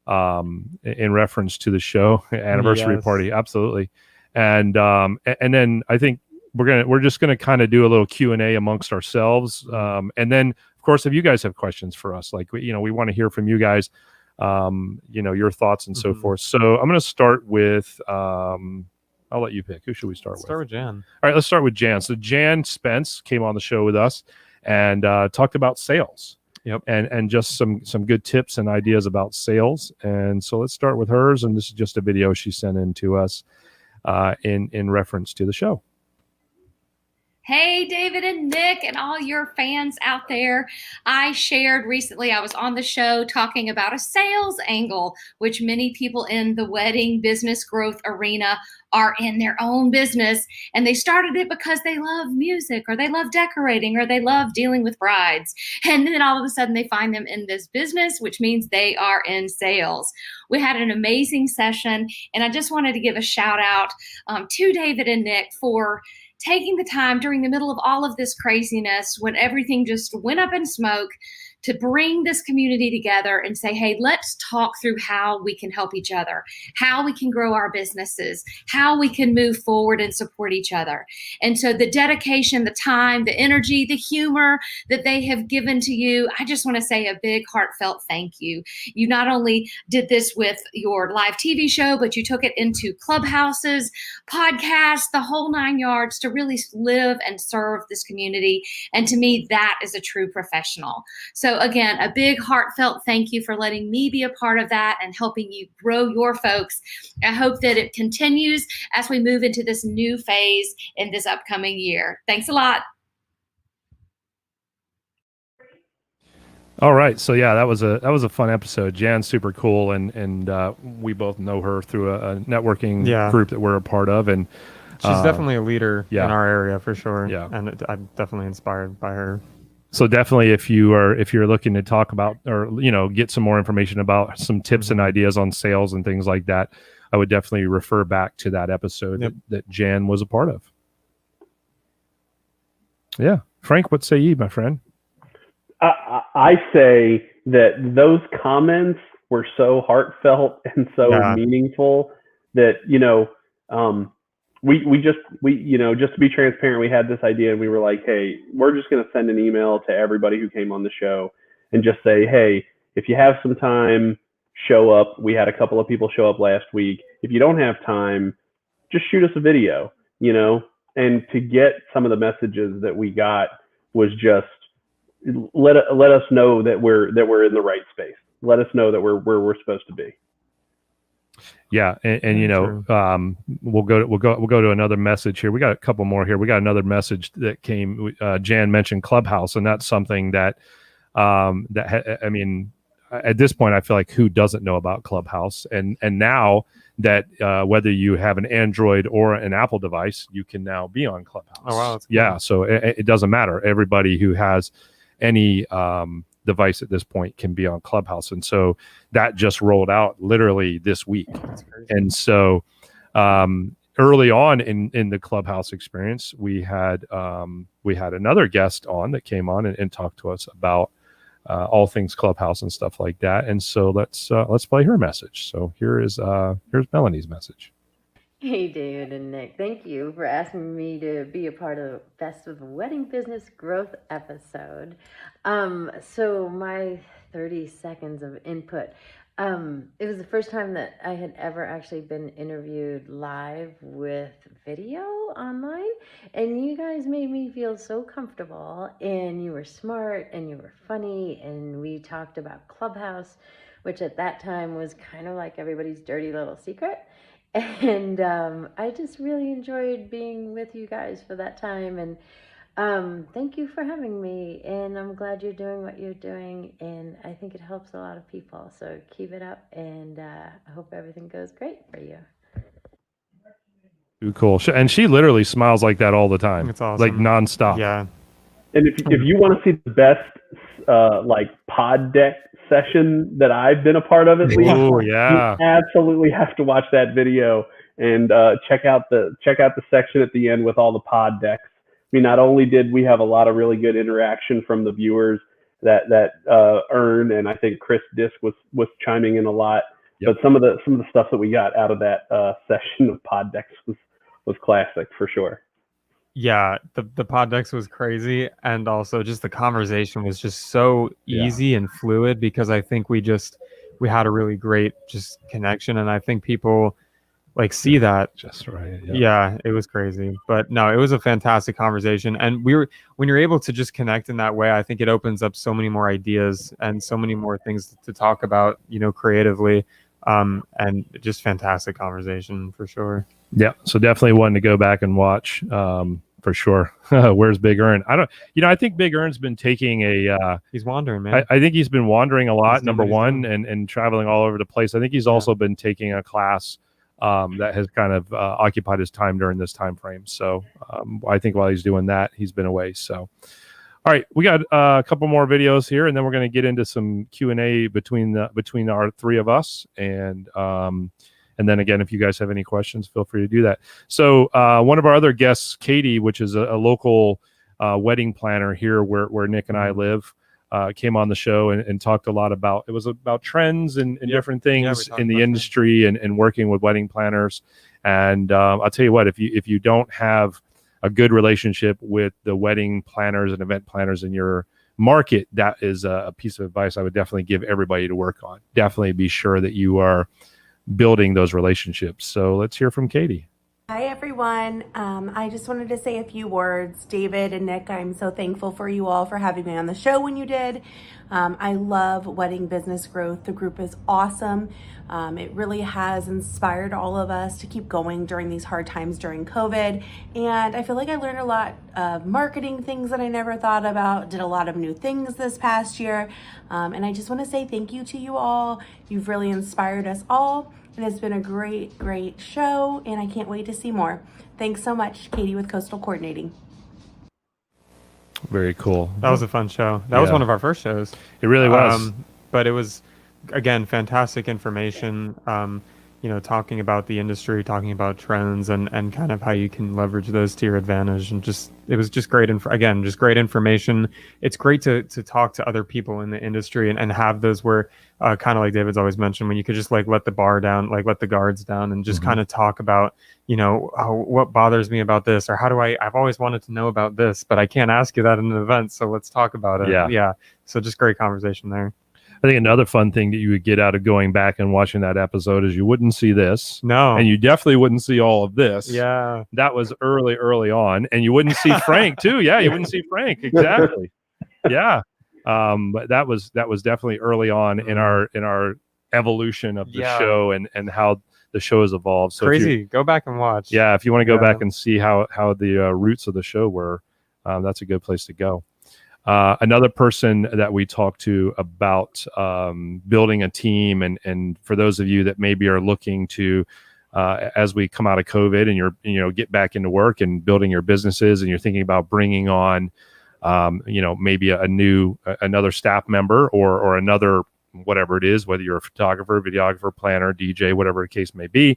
in reference to the show anniversary party. Absolutely. And then I think we're just gonna kind of do a little Q&A amongst ourselves. And then of course, if you guys have questions for us, like we want to hear from you guys, your thoughts and so forth. So I'm going to start with, I'll let you pick. Who should we start with? Start with Jan. All right, let's start with Jan. So Jan Spence came on the show with us and talked about sales. Yep. And just some good tips and ideas about sales. And so let's start with hers. And this is just a video she sent in to us in reference to the show. Hey, David and Nick and all your fans out there. I shared recently, I was on the show talking about a sales angle, which many people in the wedding business growth arena are in their own business. And they started it because they love music or they love decorating or they love dealing with brides. And then all of a sudden they find them in this business, which means they are in sales. We had an amazing session. And I just wanted to give a shout out to David and Nick for taking the time during the middle of all of this craziness when everything just went up in smoke to bring this community together and say, hey, let's talk through how we can help each other, how we can grow our businesses, how we can move forward and support each other. And so the dedication, the time, the energy, the humor that they have given to you, I just want to say a big heartfelt thank you. You not only did this with your live TV show, but you took it into clubhouses, podcasts, the whole 9 yards to really live and serve this community. And to me, that is a true professional. So again, a big heartfelt thank you for letting me be a part of that and helping you grow your folks. I hope that it continues as we move into this new phase in this upcoming year. Thanks a lot. All right. So yeah, that was a fun episode. Jan's super cool. And we both know her through a networking group that we're a part of. And she's definitely a leader in our area for sure. Yeah. And I'm definitely inspired by her. So definitely if you're looking to talk about or, get some more information about some tips and ideas on sales and things like that, I would definitely refer back to that episode that Jan was a part of. Yeah. Frank, what say you, my friend? I say that those comments were so heartfelt and so meaningful that, we just to be transparent, we had this idea and we were like, hey, we're just going to send an email to everybody who came on the show and just say, hey, if you have some time, show up. We had a couple of people show up last week. If you don't have time, just shoot us a video, and to get some of the messages that we got was just let us know that we're in the right space. Let us know that we're where we're supposed to be. Yeah, and we'll go to another message here. We got a couple more here. We got another message that came. Jan mentioned Clubhouse, and that's something that at this point, I feel like who doesn't know about Clubhouse? And now that whether you have an Android or an Apple device, you can now be on Clubhouse. Oh wow! That's cool. Yeah, so it doesn't matter. Everybody who has any device at this point can be on Clubhouse, and so that just rolled out literally this week. And so early on in the Clubhouse experience, we had another guest on that came on and talked to us about all things Clubhouse and stuff like that. And so let's play her message. So here's Melanie's message. Hey, David and Nick. Thank you for asking me to be a part of the Best of the Wedding Business Growth episode. So my 30 seconds of input. It was the first time that I had ever actually been interviewed live with video online, and you guys made me feel so comfortable, and you were smart and you were funny, and we talked about Clubhouse, which at that time was kind of like everybody's dirty little secret. And I just really enjoyed being with you guys for that time. And thank you for having me. And I'm glad you're doing what you're doing. And I think it helps a lot of people. So keep it up. And I hope everything goes great for you. Too cool. And she literally smiles like that all the time. It's awesome. Like nonstop. Yeah. And if you want to see the best pod deck session that I've been a part of, at least, you absolutely have to watch that video and check out the section at the end with all the pod decks. I mean, not only did we have a lot of really good interaction from the viewers that earn, and I think Chris Disk was chiming in a lot, but some of the stuff that we got out of that session of pod decks was classic for sure. Yeah, the pod decks was crazy, and also just the conversation was just so easy and fluid because I think we had a really great just connection, and I think people like see that. Just right. Yeah, it was crazy. But no, it was a fantastic conversation. And when you're able to just connect in that way, I think it opens up so many more ideas and so many more things to talk about, creatively. And just fantastic conversation for sure. Yeah. So definitely one to go back and watch, for sure. Where's Big Earn? I think Big Earn's been taking he's wandering, man. I think he's been wandering a lot, number one, doing. and traveling all over the place. I think he's also been taking a class that has kind of occupied his time during this time frame. So I think while he's doing that, he's been away. So, all right, we got a couple more videos here, and then we're going to get into some Q&A between our three of us. And then again, if you guys have any questions, feel free to do that. So one of our other guests, Katie, which is a local wedding planner here where Nick and I live, came on the show and talked a lot about trends and different things in the industry and working with wedding planners. And I'll tell you what, if you don't have a good relationship with the wedding planners and event planners in your market, that is a piece of advice I would definitely give everybody to work on. Definitely be sure that you are building those relationships. So let's hear from Katie. Hi, everyone. I just wanted to say a few words. David and Nick, I'm so thankful for you all for having me on the show when you did. I love Wedding Business Growth. The group is awesome. It really has inspired all of us to keep going during these hard times during COVID. And I feel like I learned a lot of marketing things that I never thought about, did a lot of new things this past year. And I just want to say thank you to you all. You've really inspired us all. And it's been a great, great show, and I can't wait to see more. Thanks so much, Katie with Coastal Coordinating. Very cool. That was a fun show. That was one of our first shows. It really was. But it was, again, fantastic information. Talking about the industry, talking about trends, and kind of how you can leverage those to your advantage. And it was just great. Just great information. It's great to talk to other people in the industry and have those where, kind of like David's always mentioned, when you could just like let the bar down, like let the guards down, and just kind of talk about, what bothers me about this, or I've always wanted to know about this, but I can't ask you that in an event. So let's talk about it. Yeah. So just great conversation there. I think another fun thing that you would get out of going back and watching that episode is you wouldn't see this. No. And you definitely wouldn't see all of this. Yeah. That was early on. And you wouldn't see Frank too. Yeah, you wouldn't see Frank. Exactly. Yeah. But that was definitely early on in our evolution of the show and how the show has evolved. So crazy. Go back and watch. Yeah, if you want to go back and see how the roots of the show were, that's a good place to go. Another person that we talked to about building a team, and for those of you that maybe are looking to, as we come out of COVID and get back into work and building your businesses, and you're thinking about bringing on, maybe another staff member or another, whatever it is, whether you're a photographer, videographer, planner, DJ, whatever the case may be,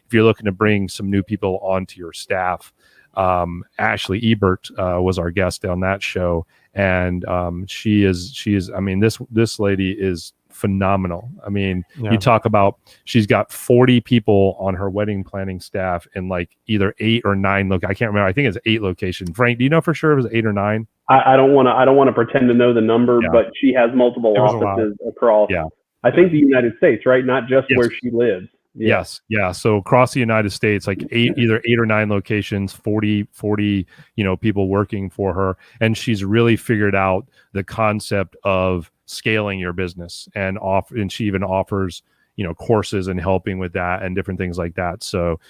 if you're looking to bring some new people onto your staff, Ashley Ebert was our guest on that show. And she is. I mean, this lady is phenomenal. I mean, you talk about, she's got 40 people on her wedding planning staff in like either 8 or 9 I can't remember. I think it's 8 locations. Frank, do you know for sure it was 8 or 9? I don't want to pretend to know the number, but she has multiple offices across. I think the United States, right? Not just where she lives. Yes. Yeah. So across the United States, like either 8 or 9 locations, 40, people working for her. And she's really figured out the concept of scaling your business and she even offers, courses and helping with that and different things like that. So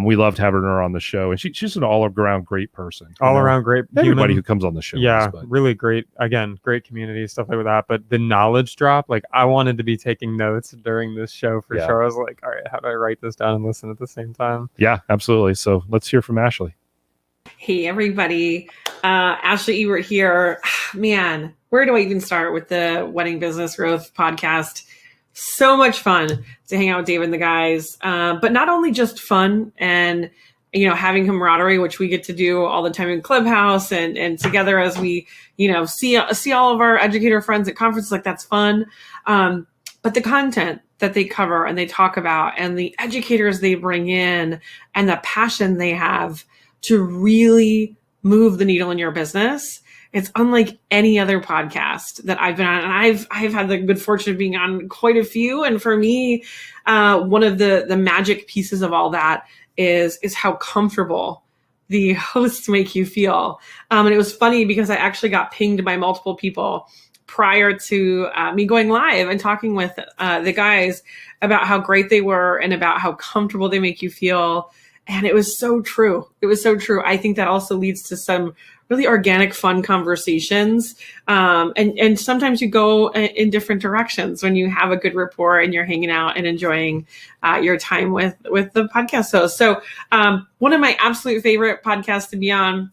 we loved having her on the show, and she's an all around great person. All around great. Everybody who comes on the show. Yeah. Really great. Again, great community, stuff like that. But the knowledge drop, like I wanted to be taking notes during this show for sure. I was like, all right, how do I write this down and listen at the same time? Yeah, absolutely. So let's hear from Ashley. Hey, everybody. Ashley Ebert here. Man, where do I even start with the Wedding Business Growth podcast? So much fun to hang out with David and the guys. But not only just fun and, having camaraderie, which we get to do all the time in Clubhouse and together as we, see all of our educator friends at conferences, like that's fun. But the content that they cover and they talk about and the educators they bring in and the passion they have to really move the needle in your business It's unlike any other podcast that I've been on. And I've had the good fortune of being on quite a few. And for me, one of the magic pieces of all that is how comfortable the hosts make you feel. And it was funny because I actually got pinged by multiple people prior to me going live and talking with the guys about how great they were and about how comfortable they make you feel. And it was so true. It was so true. I think that also leads to some really organic, fun conversations. And sometimes you go in different directions when you have a good rapport and you're hanging out and enjoying your time with the podcast host. So one of my absolute favorite podcasts to be on.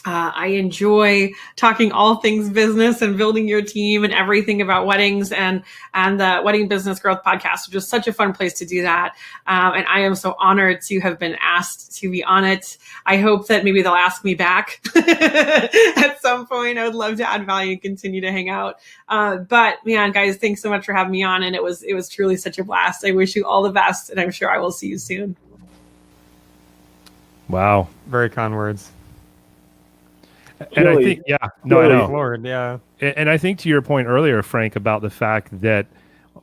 I enjoy talking all things business and building your team and everything about weddings and the Wedding Business Growth Podcast, which is such a fun place to do that. And I am so honored to have been asked to be on it. I hope that maybe they'll ask me back at some point. I would love to add value and continue to hang out. But man, guys, thanks so much for having me on. And it was truly such a blast. I wish you all the best, and I'm sure I will see you soon. Wow. Very kind words. And I think, I know. Lord, yeah. And I think to your point earlier, Frank, about the fact that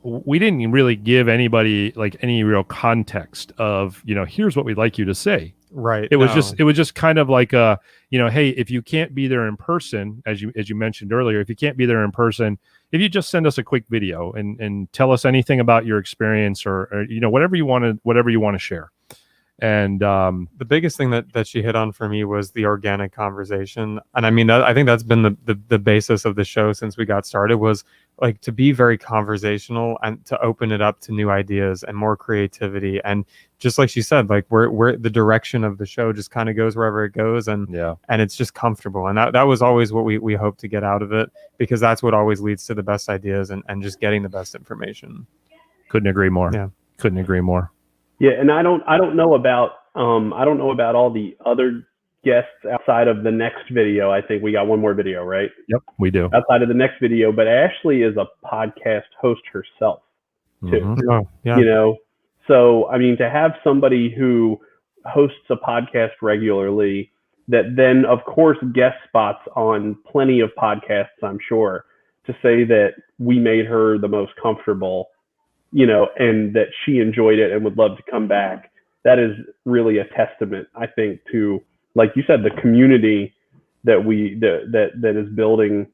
we didn't really give anybody like any real context of, here's what we'd like you to say. Right. It was just kind of like hey, if you can't be there in person, as you mentioned earlier, if you can't be there in person, if you just send us a quick video and tell us anything about your experience or whatever you want to share. And the biggest thing that she hit on for me was the organic conversation. And I mean, I think that's been the basis of the show since we got started, was like to be very conversational and to open it up to new ideas and more creativity. And just like she said, like we're the direction of the show just kind of goes wherever it goes. And it's just comfortable. And that was always what we hope to get out of it, because that's what always leads to the best ideas and just getting the best information. Couldn't agree more. Yeah. Couldn't agree more. Yeah, and I don't know about all the other guests outside of the next video. I think we got one more video, right? Yep, we do. Outside of the next video, but Ashley is a podcast host herself too. Mm-hmm. Oh, yeah. So I mean, to have somebody who hosts a podcast regularly that then of course guest spots on plenty of podcasts, I'm sure, to say that we made her the most comfortable, and that she enjoyed it and would love to come back. That is really a testament, I think, to, like you said, the community that that is building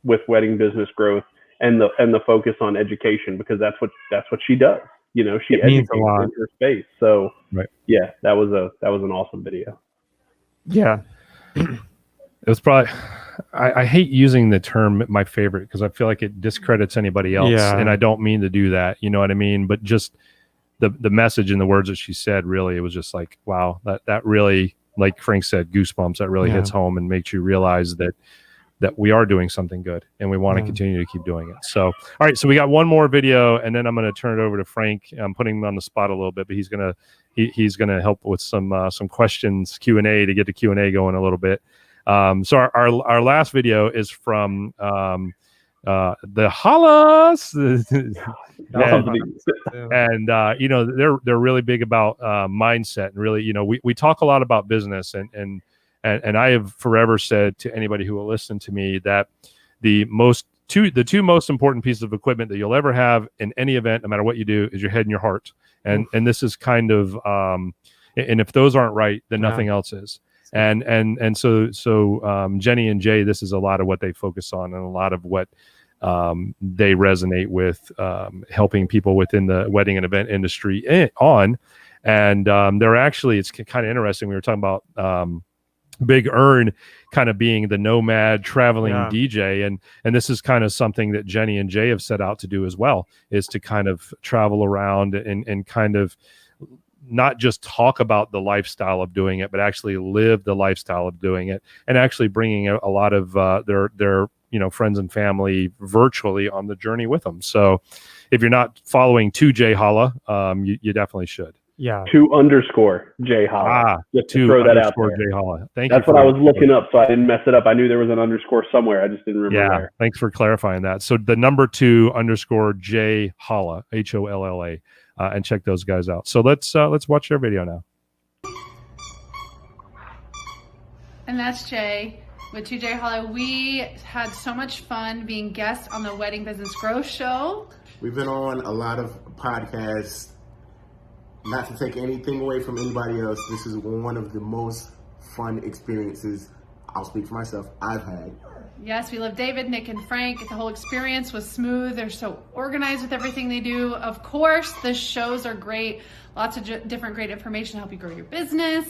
with Wedding Business Growth and the focus on education, because that's what she does. She educates in her space. So yeah, that was an awesome video. Yeah. It was probably, I hate using the term my favorite because I feel like it discredits anybody else. Yeah. And I don't mean to do that. You know what I mean? But just the message and the words that she said, really, it was just like, wow, that really, like Frank said, goosebumps, that really hits home and makes you realize that we are doing something good and we want to continue to keep doing it. So, all right. So we got one more video and then I'm going to turn it over to Frank. I'm putting him on the spot a little bit, but he's going to help with some questions, Q&A, to get the Q&A going a little bit. So our last video is from the Hollas, and they're really big about mindset, and really, we talk a lot about business, and I have forever said to anybody who will listen to me that the two most important pieces of equipment that you'll ever have in any event, no matter what you do, is your head and your heart, and this is kind of and if those aren't right, then nothing else is. And so Jenny and Jay, this is a lot of what they focus on and a lot of what they resonate with, helping people within the wedding and event industry on. And they're actually, it's kind of interesting. We were talking about Big Earn kind of being the nomad traveling DJ. And this is kind of something that Jenny and Jay have set out to do as well, is to kind of travel around and kind of not just talk about the lifestyle of doing it, but actually live the lifestyle of doing it, and actually bringing a lot of their friends and family virtually on the journey with them. So if you're not following 2J Holla, you definitely should. Yeah. 2_J Holla. Just to throw that out there. J Holla. Thank you. That's what I was looking up, so I didn't mess it up. I knew there was an underscore somewhere. I just didn't remember where. Thanks for clarifying that. So the number 2_J Holla, HOLLA. And check those guys out. So let's watch their video now. And that's Jay. with TJ Hollow. We had so much fun being guests on the Wedding Business Growth Show. We've been on a lot of podcasts. Not to take anything away from anybody else, this is one of the most fun experiences, I'll speak for myself, I've had. Yes, we love David, Nick, and Frank. The whole experience was smooth. They're so organized with everything they do. Of course, the shows are great. Lots of different great information to help you grow your business.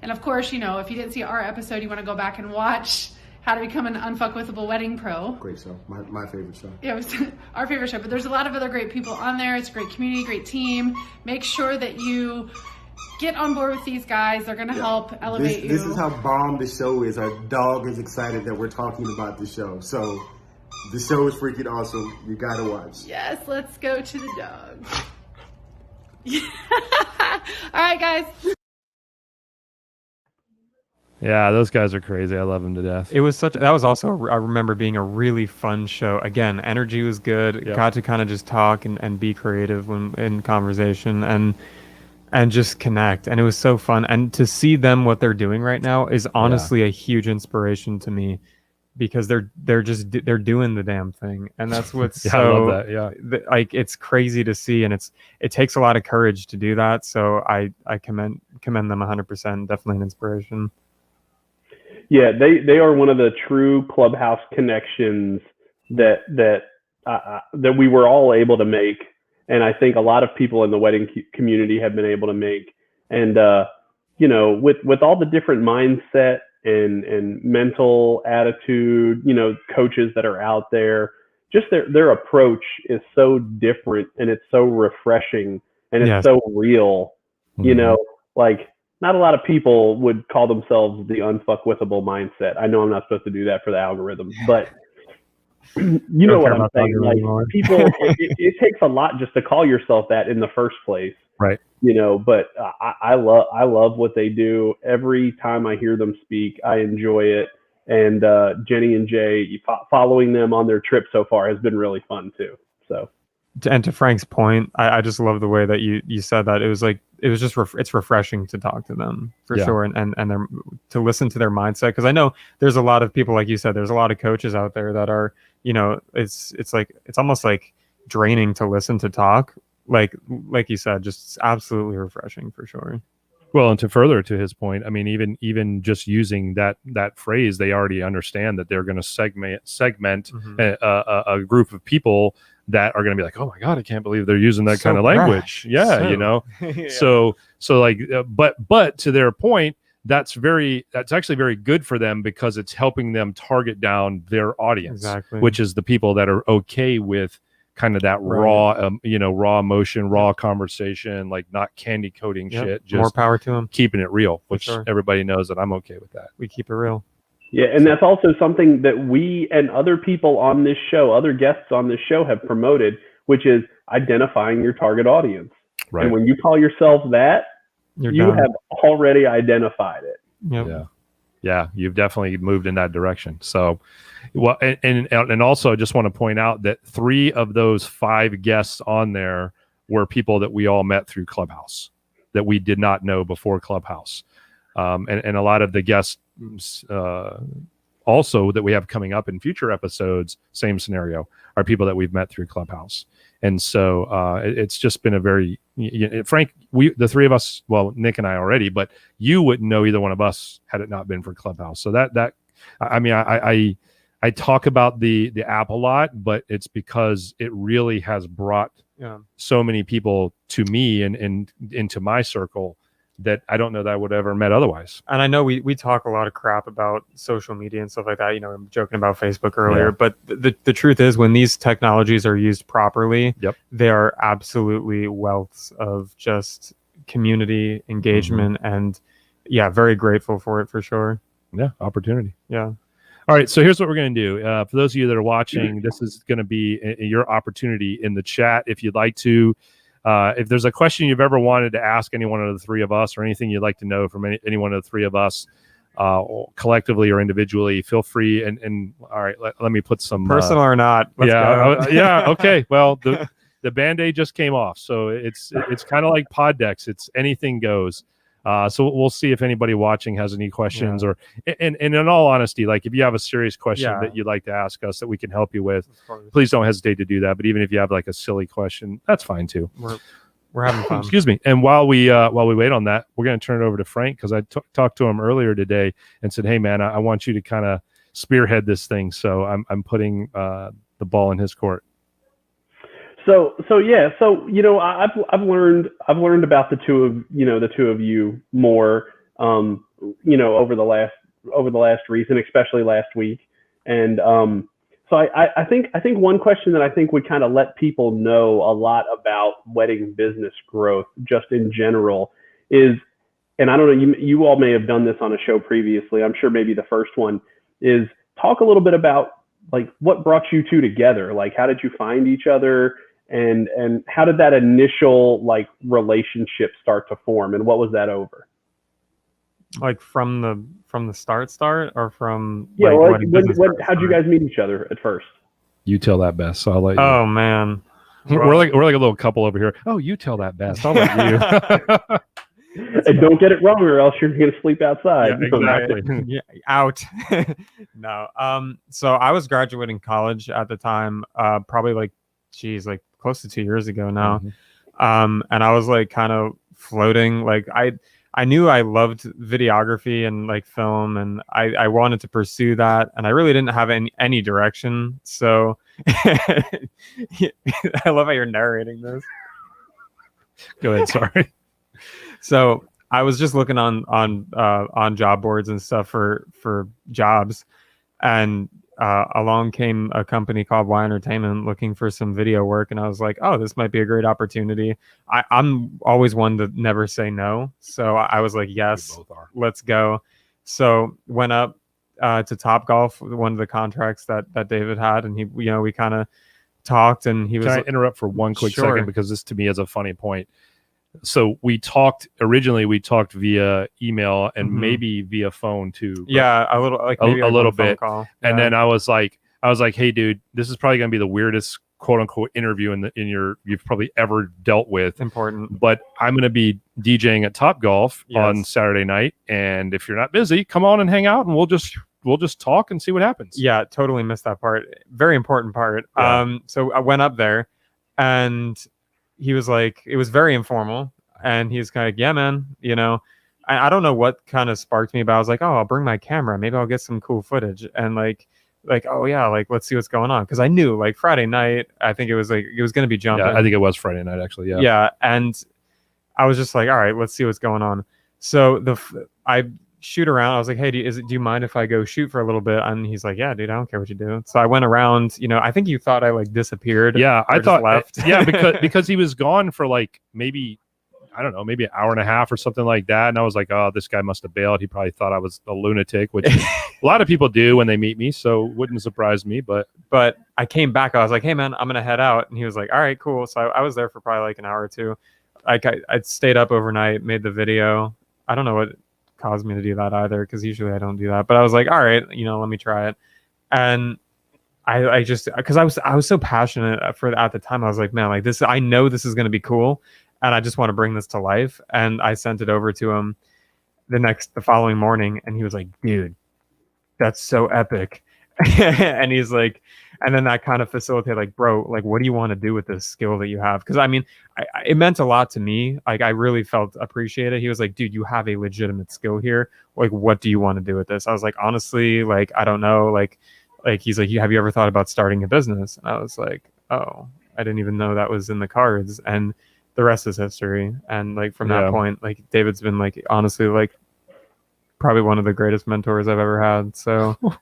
And of course, you know, if you didn't see our episode, you want to go back and watch How to Become an Unfuckwithable Wedding Pro. Great show. My favorite show. Yeah, it was our favorite show. But there's a lot of other great people on there. It's a great community, great team. Make sure that you get on board with these guys. They're going to help elevate you. This is how bomb the show is. Our dog is excited that we're talking about the show. So the show is freaking awesome. You got to watch. Yes, let's go to the dog. All right, guys. Yeah, those guys are crazy. I love them to death. It was that was also, I remember being a really fun show. Again, energy was good. Yep. Got to kind of just talk and be creative when in conversation and just connect. And it was so fun. And to see them, what they're doing right now is honestly a huge inspiration to me, because they're doing the damn thing. And that's what's I love that. Yeah. Like, it's crazy to see, and it takes a lot of courage to do that. So I commend them 100%. Definitely an inspiration. Yeah, they are one of the true Clubhouse connections that we were all able to make, and I think a lot of people in the wedding community have been able to make. And you know, with all the different mindset and mental attitude, you know, coaches that are out there, just their approach is so different, and it's so refreshing, and it's so real. Mm-hmm. You know, like, not a lot of people would call themselves the unfuckwithable mindset. I know I'm not supposed to do that for the algorithm, but you know what I'm saying. Like, people, it takes a lot just to call yourself that in the first place, right? You know, but I love what they do. Every time I hear them speak, I enjoy it. And Jenny and Jay, following them on their trip so far has been really fun too. So. And to Frank's point, I just love the way that you said that. It was like, it's refreshing to talk to them for sure, and to listen to their mindset, because I know there's a lot of people, like you said, there's a lot of coaches out there that are, you know, it's almost like draining to listen to talk, like you said, just absolutely refreshing for sure. Well, and to further to his point, I mean, even just using that phrase, they already understand that they're going to segment mm-hmm. a group of people that are going to be like, oh my God, I can't believe they're using that kind of language. Yeah, you know. Yeah. So like, but to their point, that's actually very good for them, because it's helping them target down their audience, which is the people that are okay with kind of that raw, raw emotion, raw conversation, like not candy coating shit. Just more power to them. Keeping it real, which everybody knows that I'm okay with that. We keep it real. Yeah, and that's also something that we and other people on this show, other guests on this show, have promoted, which is identifying your target audience. Right. And when you call yourself that, you have already identified it. Yep. Yeah, you've definitely moved in that direction. So, well, and also I just want to point out that 3 of those 5 guests on there were people that we all met through Clubhouse, that we did not know before Clubhouse. And a lot of the guests also that we have coming up in future episodes, same scenario, are people that we've met through Clubhouse. And so it's just been a very, Frank, the 3 of us, well, Nick and I already, but you wouldn't know either one of us had it not been for Clubhouse. So I talk about the app a lot, but it's because it really has brought so many people to me and into my circle that I don't know that I would have ever met otherwise. And I know we talk a lot of crap about social media and stuff like that. You know, I'm joking about Facebook earlier, but the truth is, when these technologies are used properly, they are absolutely wealths of just community engagement, and very grateful for it for sure. Yeah, opportunity. Yeah. All right, so here's what we're going to do. For those of you that are watching, this is going to be your opportunity in the chat. If you'd like to, if there's a question you've ever wanted to ask any one of the 3 of us, or anything you'd like to know from any one of the 3 of us, collectively or individually, feel free. And all right, let me put some personal or not. Let's go. Okay. Well, the Band-Aid just came off, so it's kind of like pod decks. It's anything goes. So we'll see if anybody watching has any questions, or and in all honesty, like if you have a serious question that you'd like to ask us that we can help you with, please don't hesitate to do that. But even if you have like a silly question, that's fine too. We're having fun. Excuse me. And while we wait on that, we're going to turn it over to Frank, because I talked to him earlier today and said, hey man, I want you to kind of spearhead this thing. So I'm putting the ball in his court. So yeah, I've learned about the two of you more, over the last reason, especially last week. And so I think one question that I think would kind of let people know a lot about wedding business growth just in general is, and I don't know, you all may have done this on a show previously, I'm sure maybe the first one, is talk a little bit about like what brought you two together. Like, how did you find each other? And how did that initial like relationship start to form, and what was that over? Like from the start, or from how'd you guys meet each other at first? You tell that best. So I'll let you. Oh man, we're like a little couple over here. Oh, you tell that best. I'll let you. And don't get it wrong, or else you're gonna sleep outside. Yeah, exactly. Yeah, out. No. So I was graduating college at the time, probably like close to 2 years ago now. Mm-hmm. And I was like kind of floating. Like I knew I loved videography and like film, and I wanted to pursue that, and I really didn't have any direction. So I love how you're narrating this. Go ahead. Sorry. So I was just looking on job boards and stuff for jobs, and along came a company called Y Entertainment looking for some video work, and I was like, oh, this might be a great opportunity. I'm always one to never say no, so I was like, yes, let's go. So went up to Topgolf, one of the contracts that David had, and we kind of talked, and he was. Can I interrupt for one quick second, because this to me is a funny point. So we talked via email and maybe via phone too. Yeah, a little, like maybe a little bit. Call. And then I was like, hey dude, this is probably gonna be the weirdest quote unquote interview you've probably ever dealt with. Important. But I'm gonna be DJing at Topgolf on Saturday night, and if you're not busy, come on and hang out, and we'll just talk and see what happens. Yeah, totally missed that part. Very important part. Yeah. So I went up there, and he was like, it was very informal, and he was kind of like, yeah, man, I don't know what kind of sparked me, but I was like, oh, I'll bring my camera. Maybe I'll get some cool footage. And like, oh yeah, like, let's see what's going on. Cause I knew like Friday night, I think it was going to be jumping. Yeah, I think it was Friday night actually. Yeah. Yeah. And I was just like, all right, let's see what's going on. So I shoot around. I was like, hey, do you mind if I go shoot for a little bit? And he's like, yeah, dude, I don't care what you do. So I went around, I think you thought I like disappeared. Yeah, I thought left. Yeah, because he was gone for like maybe an hour and a half or something like that. And I was like, oh, this guy must have bailed. He probably thought I was a lunatic, which a lot of people do when they meet me. So wouldn't surprise me. But I came back. I was like, hey man, I'm going to head out. And he was like, all right, cool. So I was there for probably like an hour or two. Like I stayed up overnight, made the video. I don't know what caused me to do that either, because usually I don't do that. But I was like, all right, let me try it. And I just, because I was so passionate at the time. I was like, man, like this, I know this is going to be cool, and I just want to bring this to life. And I sent it over to him the following morning, and he was like, dude, that's so epic. And he's like, and then that kind of facilitated, like, bro, like, what do you want to do with this skill that you have? Because I mean, it meant a lot to me. Like, I really felt appreciated. He was like, dude, you have a legitimate skill here. Like, what do you want to do with this? I was like, honestly, like, I don't know. Like he's like, have you ever thought about starting a business? And I was like, oh, I didn't even know that was in the cards. And the rest is history. And like from that point, like David's been like, honestly, like probably one of the greatest mentors I've ever had. So one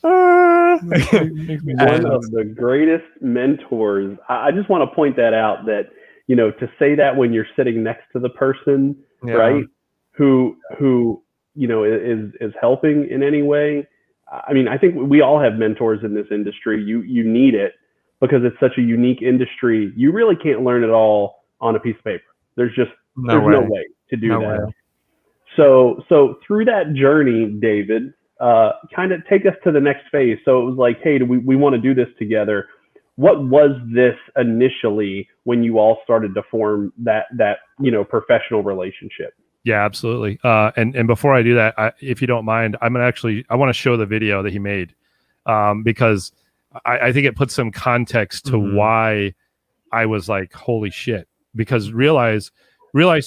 of the greatest mentors. I just want to point that out, that to say that when you're sitting next to the person, right, who is helping in any way. I mean, I think we all have mentors in this industry. You need it, because it's such a unique industry. You really can't learn it all on a piece of paper. There's no way to do that. So through that journey, David, kind of take us to the next phase. So it was like, hey, we want to do this together. What was this initially when you all started to form that professional relationship? Yeah, absolutely. And before I do that, if you don't mind, I want to show the video that he made, because I think it puts some context to why I was like, holy shit. Because realize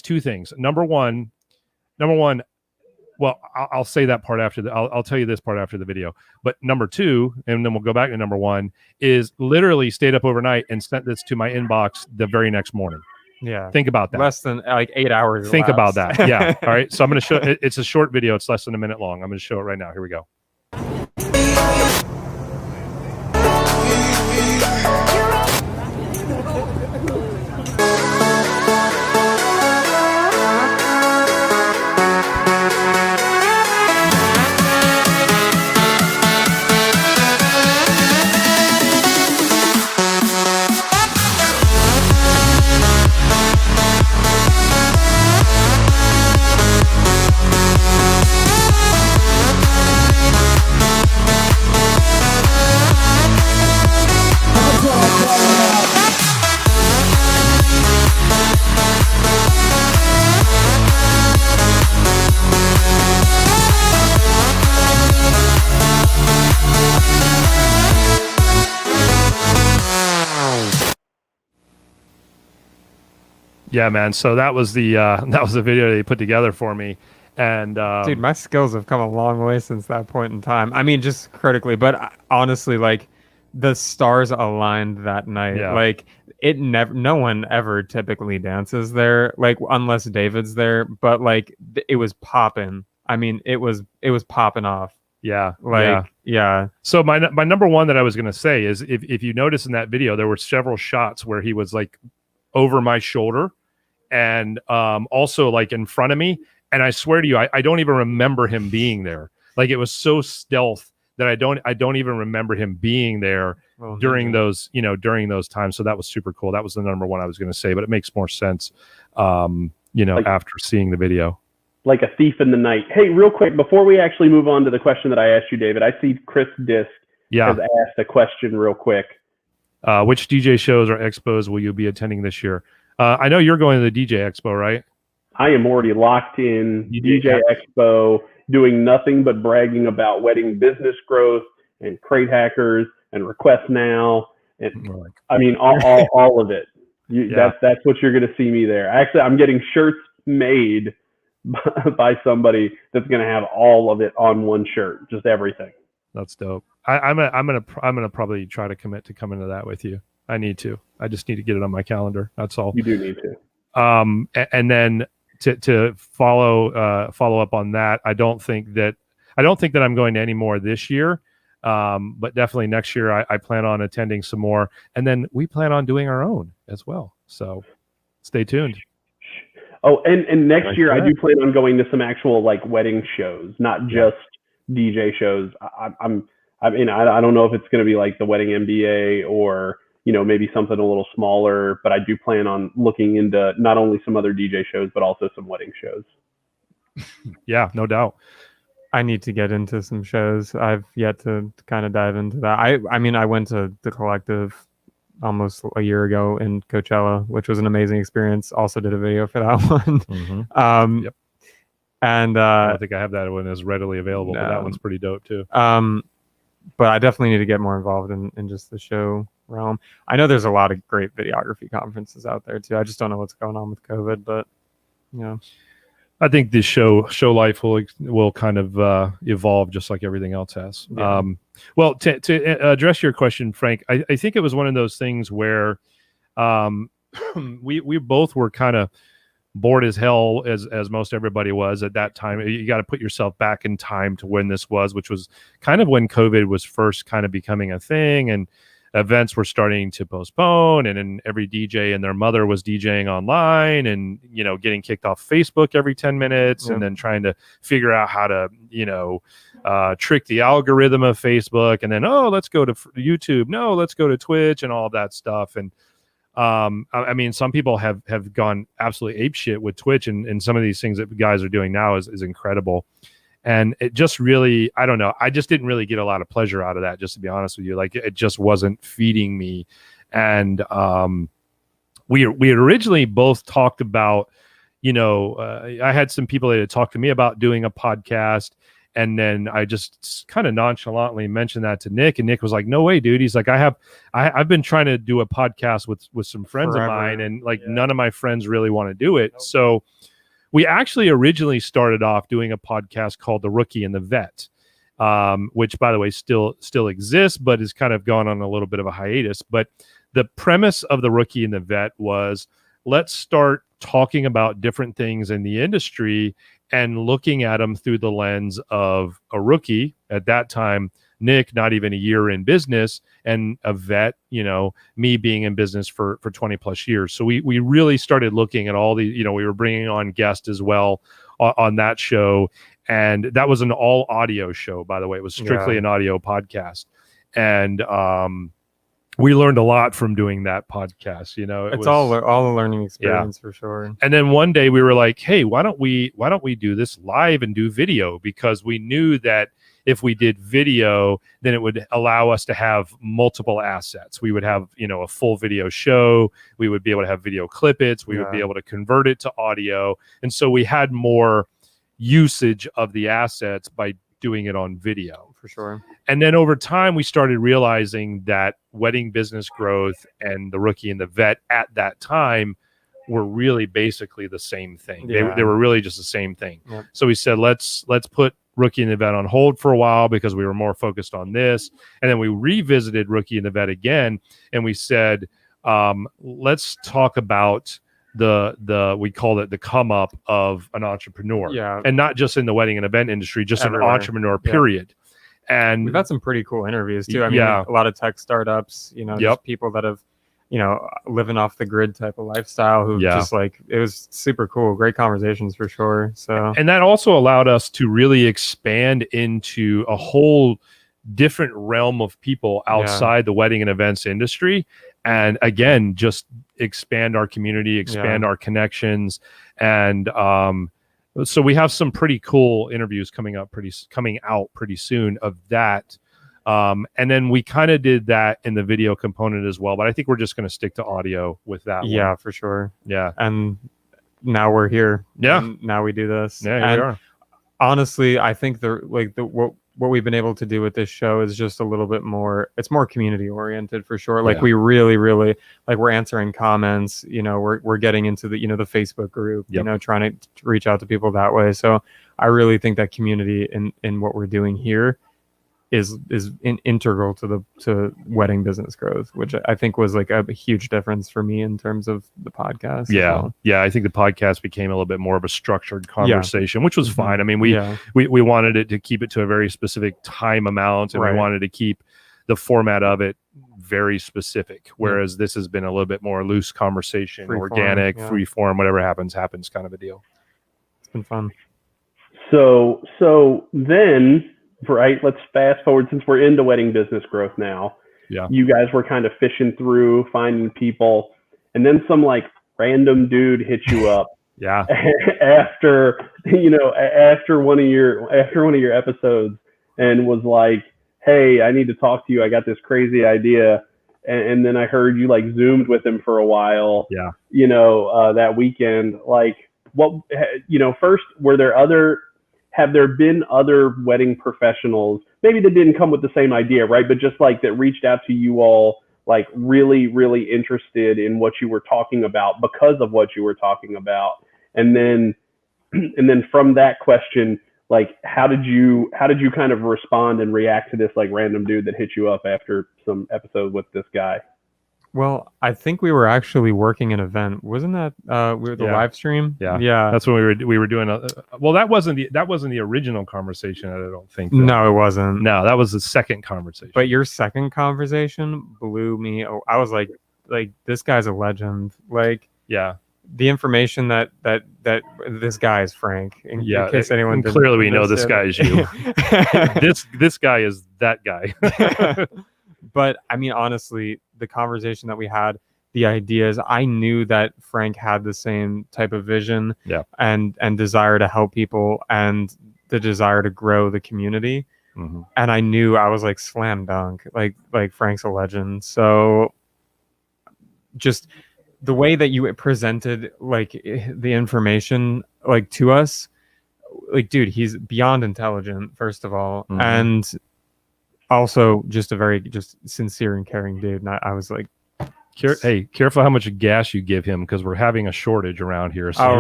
two things. Number one, well, I'll say that part after I'll tell you this part after the video. But number two, and then we'll go back to number one, is literally stayed up overnight and sent this to my inbox the very next morning. Yeah. Think about that. Less than like 8 hours. Think about that. Yeah. All right. So I'm going to show it's a short video. It's less than a minute long. I'm going to show it right now. Here we go. Yeah, man. So that was the video they put together for me, and dude, my skills have come a long way since that point in time. I mean, just critically, but honestly, like the stars aligned that night. Yeah. Like no one ever typically dances there, like unless David's there. But like it was popping. I mean, it was popping off. Yeah. Like yeah. So my number one that I was going to say is if you notice in that video, there were several shots where he was like over my shoulder and also like in front of me. And I swear to you, I don't even remember him being there. Like it was so stealth that I don't even remember him being there during those times. So that was super cool. That was the number one I was going to say, but it makes more sense, after seeing the video. Like a thief in the night. Hey, real quick, before we actually move on to the question that I asked you, David, I see Chris Disk has asked a question real quick. Which DJ shows or expos will you be attending this year? I know you're going to the DJ Expo, right? I am already locked in DJ Expo, doing nothing but bragging about wedding business growth and crate hackers and RequestNow. And I mean, all of it. That's what you're going to see me there. Actually, I'm getting shirts made by somebody that's going to have all of it on one shirt, just everything. That's dope. I'm gonna probably try to commit to coming to that with you. I need to. I just need to get it on my calendar. That's all. You do need to. And then to follow up on that, I don't think that I'm going to any more this year. But definitely next year I plan on attending some more, and then we plan on doing our own as well. So stay tuned. Oh, and next year I do plan on going to some actual like wedding shows, not just DJ shows. I don't know if it's going to be like the Wedding MBA or maybe something a little smaller, but I do plan on looking into not only some other DJ shows but also some wedding shows. Yeah, no doubt. I need to get into some shows. I've yet to kind of dive into that. I mean, I went to the Collective almost a year ago in Coachella, which was an amazing experience. Also did a video for that one. Mm-hmm. Yep. And I don't think I have that one as readily available, but that one's pretty dope too. But I definitely need to get more involved in just the show realm. I know there's a lot of great videography conferences out there too. I just don't know what's going on with COVID, but I think this show life will kind of evolve just like everything else has. Yeah. Well, to address your question, Frank, I think it was one of those things where we both were kind of bored as hell, as most everybody was at that time. You got to put yourself back in time to when this was, which was kind of when COVID was first kind of becoming a thing, and events were starting to postpone, and then every DJ and their mother was DJing online, and getting kicked off Facebook every 10 minutes, and then trying to figure out how to trick the algorithm of Facebook, and then let's go to YouTube, no, let's go to Twitch, and all of that stuff. And I mean, some people have gone absolutely apeshit with Twitch, and some of these things that guys are doing now is incredible. And it just really, I don't know, I just didn't really get a lot of pleasure out of that, just to be honest with you. Like, it just wasn't feeding me. And we had originally both talked about, I had some people that had talked to me about doing a podcast. And then I just kind of nonchalantly mentioned that to Nick, and Nick was like, "No way, dude." He's like, I've been trying to do a podcast with some friends of mine, and none of my friends really want to do it. So we actually originally started off doing a podcast called The Rookie and the Vet, which, by the way, still exists, but has kind of gone on a little bit of a hiatus. But the premise of The Rookie and the Vet was, let's start talking about different things in the industry and looking at them through the lens of a rookie. At that time, Nick, not even a year in business, and a vet, me being in business for 20 plus years. So we really started looking at all the, we were bringing on guests as well on that show. And that was an all audio show, by the way. It was strictly an audio podcast. And we learned a lot from doing that podcast. It's all a learning experience for sure. And then one day we were like, hey, why don't we do this live and do video? Because we knew that if we did video, then it would allow us to have multiple assets. We would have, a full video show. We would be able to have video clippets. We would be able to convert it to audio. And so we had more usage of the assets by doing it on video. For sure. And then over time, we started realizing that Wedding Business Growth and The Rookie and the Vet at that time were really basically the same thing. They were really just the same thing. Yep. So we said, let's put Rookie and the Vet on hold for a while because we were more focused on this. And then we revisited Rookie and the Vet again. And we said, let's talk about we call it the come up of an entrepreneur. Yeah. And not just in the wedding and event industry, just everywhere. An entrepreneur, period. And we've had some pretty cool interviews too. I mean, a lot of tech startups, just people that have, living off the grid type of lifestyle who just it was super cool. Great conversations for sure. So, and that also allowed us to really expand into a whole different realm of people outside the wedding and events industry. And again, just expand our community, expand our connections. And, so we have some pretty cool interviews coming out pretty soon of that. And then we kind of did that in the video component as well, but I think we're just going to stick to audio with that one. Yeah, for sure. Yeah. And now we're here. Yeah. And now we do this. Yeah, here we are. Honestly, I think what we've been able to do with this show is just a little bit more, it's more community oriented for sure. We really, really we're answering comments, we're getting into the, the Facebook group, trying to reach out to people that way. So I really think that community in what we're doing here is integral to wedding business growth, which I think was a huge difference for me in terms of the podcast. Yeah. Yeah. I think the podcast became a little bit more of a structured conversation, which was fine. I mean, we wanted it to keep it to a very specific time amount, and we wanted to keep the format of it very specific. Whereas this has been a little bit more loose conversation, organic, free form, whatever happens kind of a deal. It's been fun. So then, right, let's fast forward, since we're into wedding business growth now. Yeah. You guys were kind of fishing through, finding people, and then some random dude hit you up. Yeah. After one of your episodes, and was like, "Hey, I need to talk to you. I got this crazy idea." And then I heard you Zoomed with him for a while. Yeah. That weekend. First, have there been other wedding professionals, maybe that didn't come with the same idea, right? But just that reached out to you all, really, really interested in what you were talking about because of what you were talking about. And then from that question, how did you kind of respond and react to this random dude that hit you up after some episode with this guy? Well, I think we were actually working an event, wasn't that? We were the live stream. Yeah. That's when we were doing. That wasn't the original conversation. I don't think. Though. No, it wasn't. No, that was the second conversation. But your second conversation blew me. I was like this guy's a legend. The information that this guy is Frank. In case anyone didn't, clearly we know this guy is you. this guy is that guy. But I mean, honestly, the conversation that we had, the ideas, I knew that Frank had the same type of vision and desire to help people and the desire to grow the community. Mm-hmm. And I knew, I was slam dunk, like Frank's a legend. So just the way that you presented like the information like to us, like, dude, he's beyond intelligent, first of all, and also just a very just sincere and caring dude. And I was like, hey, careful how much gas you give him, because we're having a shortage around here. So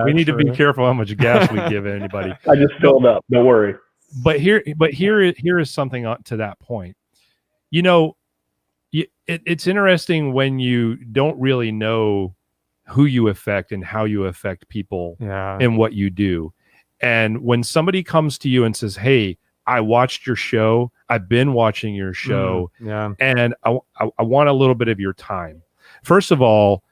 we need to be careful how much gas we give anybody. I just filled up. Don't worry. But here is something to that point. You know, it's interesting when you don't really know who you affect and how you affect people in what you do. And when somebody comes to you and says, hey, I watched your show, I've been watching your show, and I want a little bit of your time. First of all,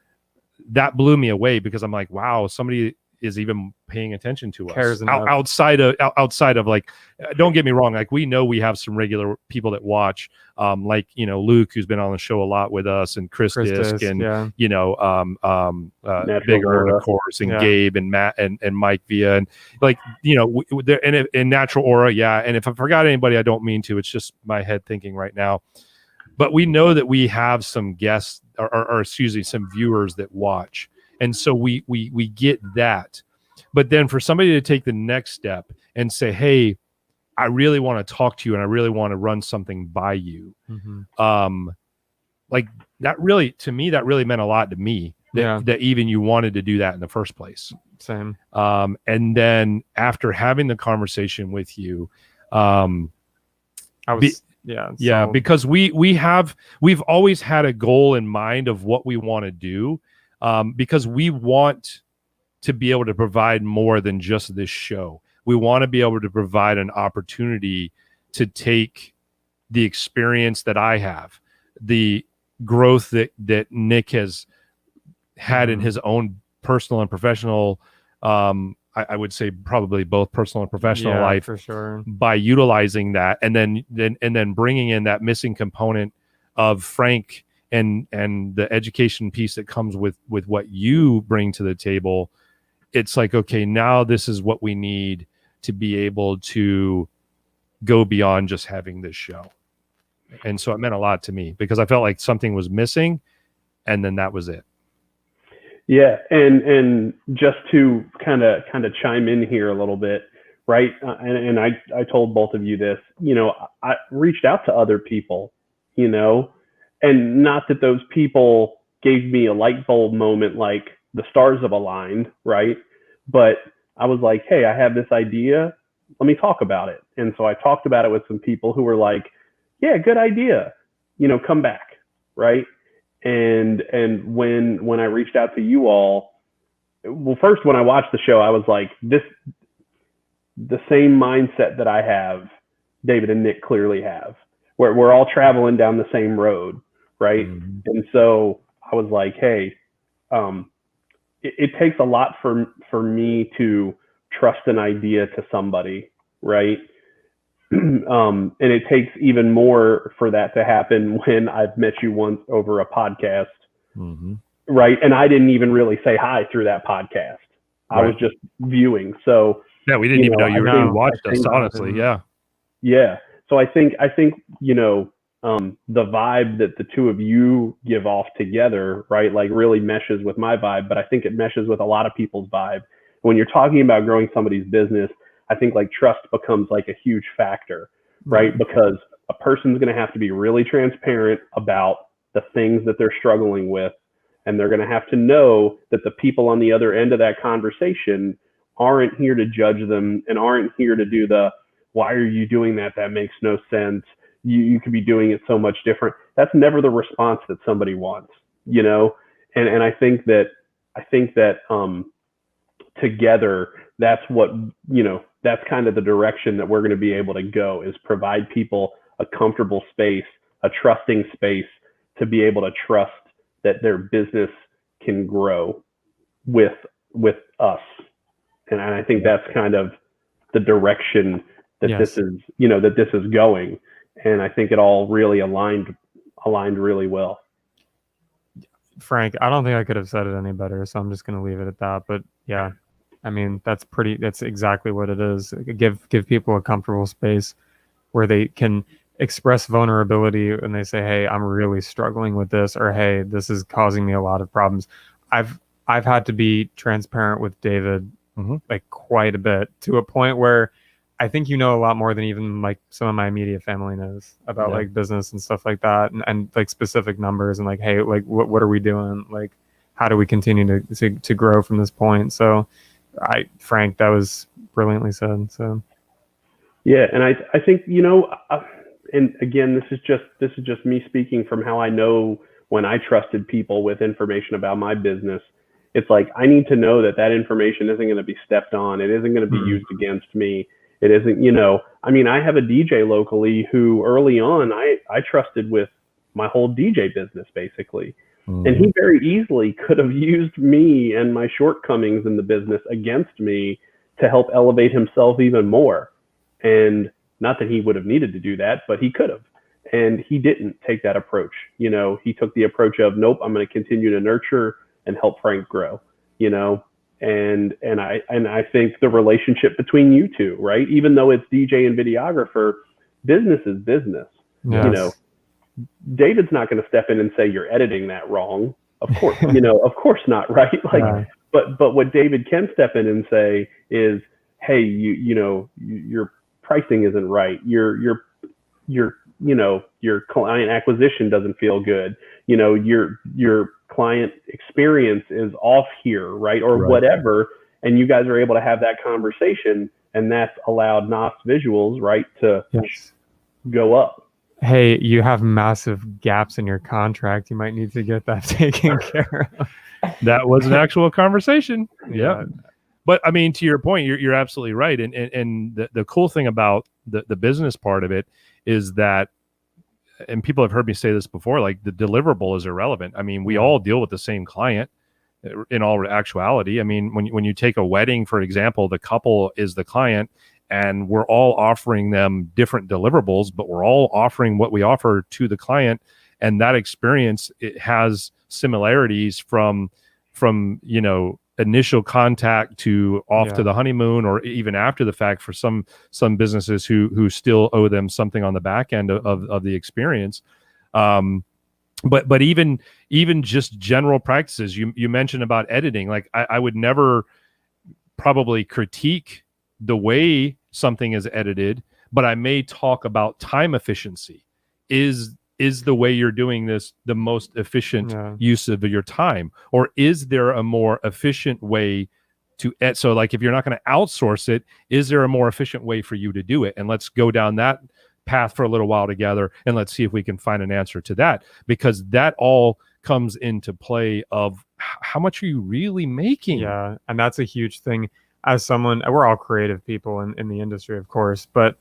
that blew me away, because I'm like, wow, somebody is even paying attention to us outside of like, don't get me wrong, like we know we have some regular people that watch, like, you know, Luke, who's been on the show a lot with us, and Chris Disk, and you know, Big Earn, of course, and Gabe and Matt and Mike Via, and like, you know, and Natural Aura, and if I forgot anybody, I don't mean to. It's just my head thinking right now. But we know that we have some guests, or excuse me, some viewers that watch. And so we get that. But then for somebody to take the next step and say, hey, I really want to talk to you and I really want to run something by you. Like that really, to me, that really meant a lot to me that even you wanted to do that in the first place. Same. And then after having the conversation with you, because we've always had a goal in mind of what we want to do. Because we want to be able to provide more than just this show. We want to be able to provide an opportunity to take the experience that I have, the growth that Nick has had in his own personal and professional, I would say probably both personal and professional life, for sure, by utilizing that, and then bringing in that missing component of Frank and the education piece that comes with what you bring to the table. It's like, okay, now this is what we need to be able to go beyond just having this show. And so it meant a lot to me, because I felt like something was missing, and then that was it. Yeah, and just to kind of chime in here a little bit, right? And I told both of you this, you know, I reached out to other people, you know, and not that those people gave me a light bulb moment like the stars have aligned, right? But I was like, hey, I have this idea. Let me talk about it. And so I talked about it with some people who were like, yeah, good idea. You know, come back, right? And when I reached out to you all, well, first, when I watched the show, I was like, the same mindset that I have, David and Nick clearly have. We're all traveling down the same road, right? And so I was like, hey, it takes a lot for me to trust an idea to somebody, right? And it takes even more for that to happen when I've met you once over a podcast, right? And I didn't even really say hi through that podcast. I was just viewing. So yeah, we didn't even know you watched us, honestly. Yeah. So I think you know, the vibe that the two of you give off together, right, like really meshes with my vibe, but I think it meshes with a lot of people's vibe. When you're talking about growing somebody's business, I think like trust becomes like a huge factor, right? Because a person's going to have to be really transparent about the things that they're struggling with. And they're going to have to know that the people on the other end of that conversation aren't here to judge them and aren't here to do the, why are you doing that? That makes no sense. You could be doing it so much different. That's never the response that somebody wants, you know? And I think that together, that's what, you know, that's kind of the direction that we're going to be able to go, is provide people a comfortable space, a trusting space to be able to trust that their business can grow with us. And I think that's kind of the direction that this is, you know, that this is going. And I think it all really aligned really well. Frank, I don't think I could have said it any better, so I'm just going to leave it at that. But yeah, I mean, that's exactly what it is. Give people a comfortable space where they can express vulnerability and they say, hey, I'm really struggling with this, or hey, this is causing me a lot of problems. I've had to be transparent with David like quite a bit, to a point where I think you know a lot more than even like some of my immediate family knows about like business and stuff like that, and like specific numbers and like, hey, like what are we doing? Like, how do we continue to grow from this point? So Frank, that was brilliantly said. So yeah, and I think, you know, and again, this is just me speaking from how I know when I trusted people with information about my business. It's like, I need to know that information isn't going to be stepped on. It isn't going to be used against me. It isn't, you know, I mean, I have a DJ locally who early on I trusted with my whole DJ business, basically. And he very easily could have used me and my shortcomings in the business against me to help elevate himself even more. And not that he would have needed to do that, but he could have. And he didn't take that approach. You know, he took the approach of, nope, I'm going to continue to nurture and help Frank grow, you know. And I think the relationship between you two, right? Even though it's DJ and videographer, business is business. Yes. You know, David's not going to step in and say you're editing that wrong. Of course, you know, of course not, right? Like, but what David can step in and say is, hey, you know, your pricing isn't right. Your you know, your client acquisition doesn't feel good. You know, your client experience is off here, right? Or whatever. And you guys are able to have that conversation, and that's allowed NOS visuals, right, to go up. Hey, you have massive gaps in your contract. You might need to get that taken care of. That was an actual conversation. Yeah. But I mean, to your point, you're absolutely right. And the cool thing about the business part of it is that, and people have heard me say this before, like the deliverable is irrelevant. I mean, we all deal with the same client in all actuality. I mean, when you take a wedding, for example, the couple is the client, and we're all offering them different deliverables, but we're all offering what we offer to the client. And that experience, it has similarities from, you know, initial contact to off to the honeymoon, or even after the fact for some businesses who still owe them something on the back end of the experience. But even just general practices, you mentioned about editing, like I would never probably critique the way something is edited, but I may talk about time efficiency. Is the way you're doing this the most efficient use of your time? Or is there a more efficient way to edit? So like, if you're not going to outsource it, is there a more efficient way for you to do it? And let's go down that path for a little while together, and let's see if we can find an answer to that, because that all comes into play of how much are you really making? Yeah. And that's a huge thing. As someone, we're all creative people in the industry, of course, but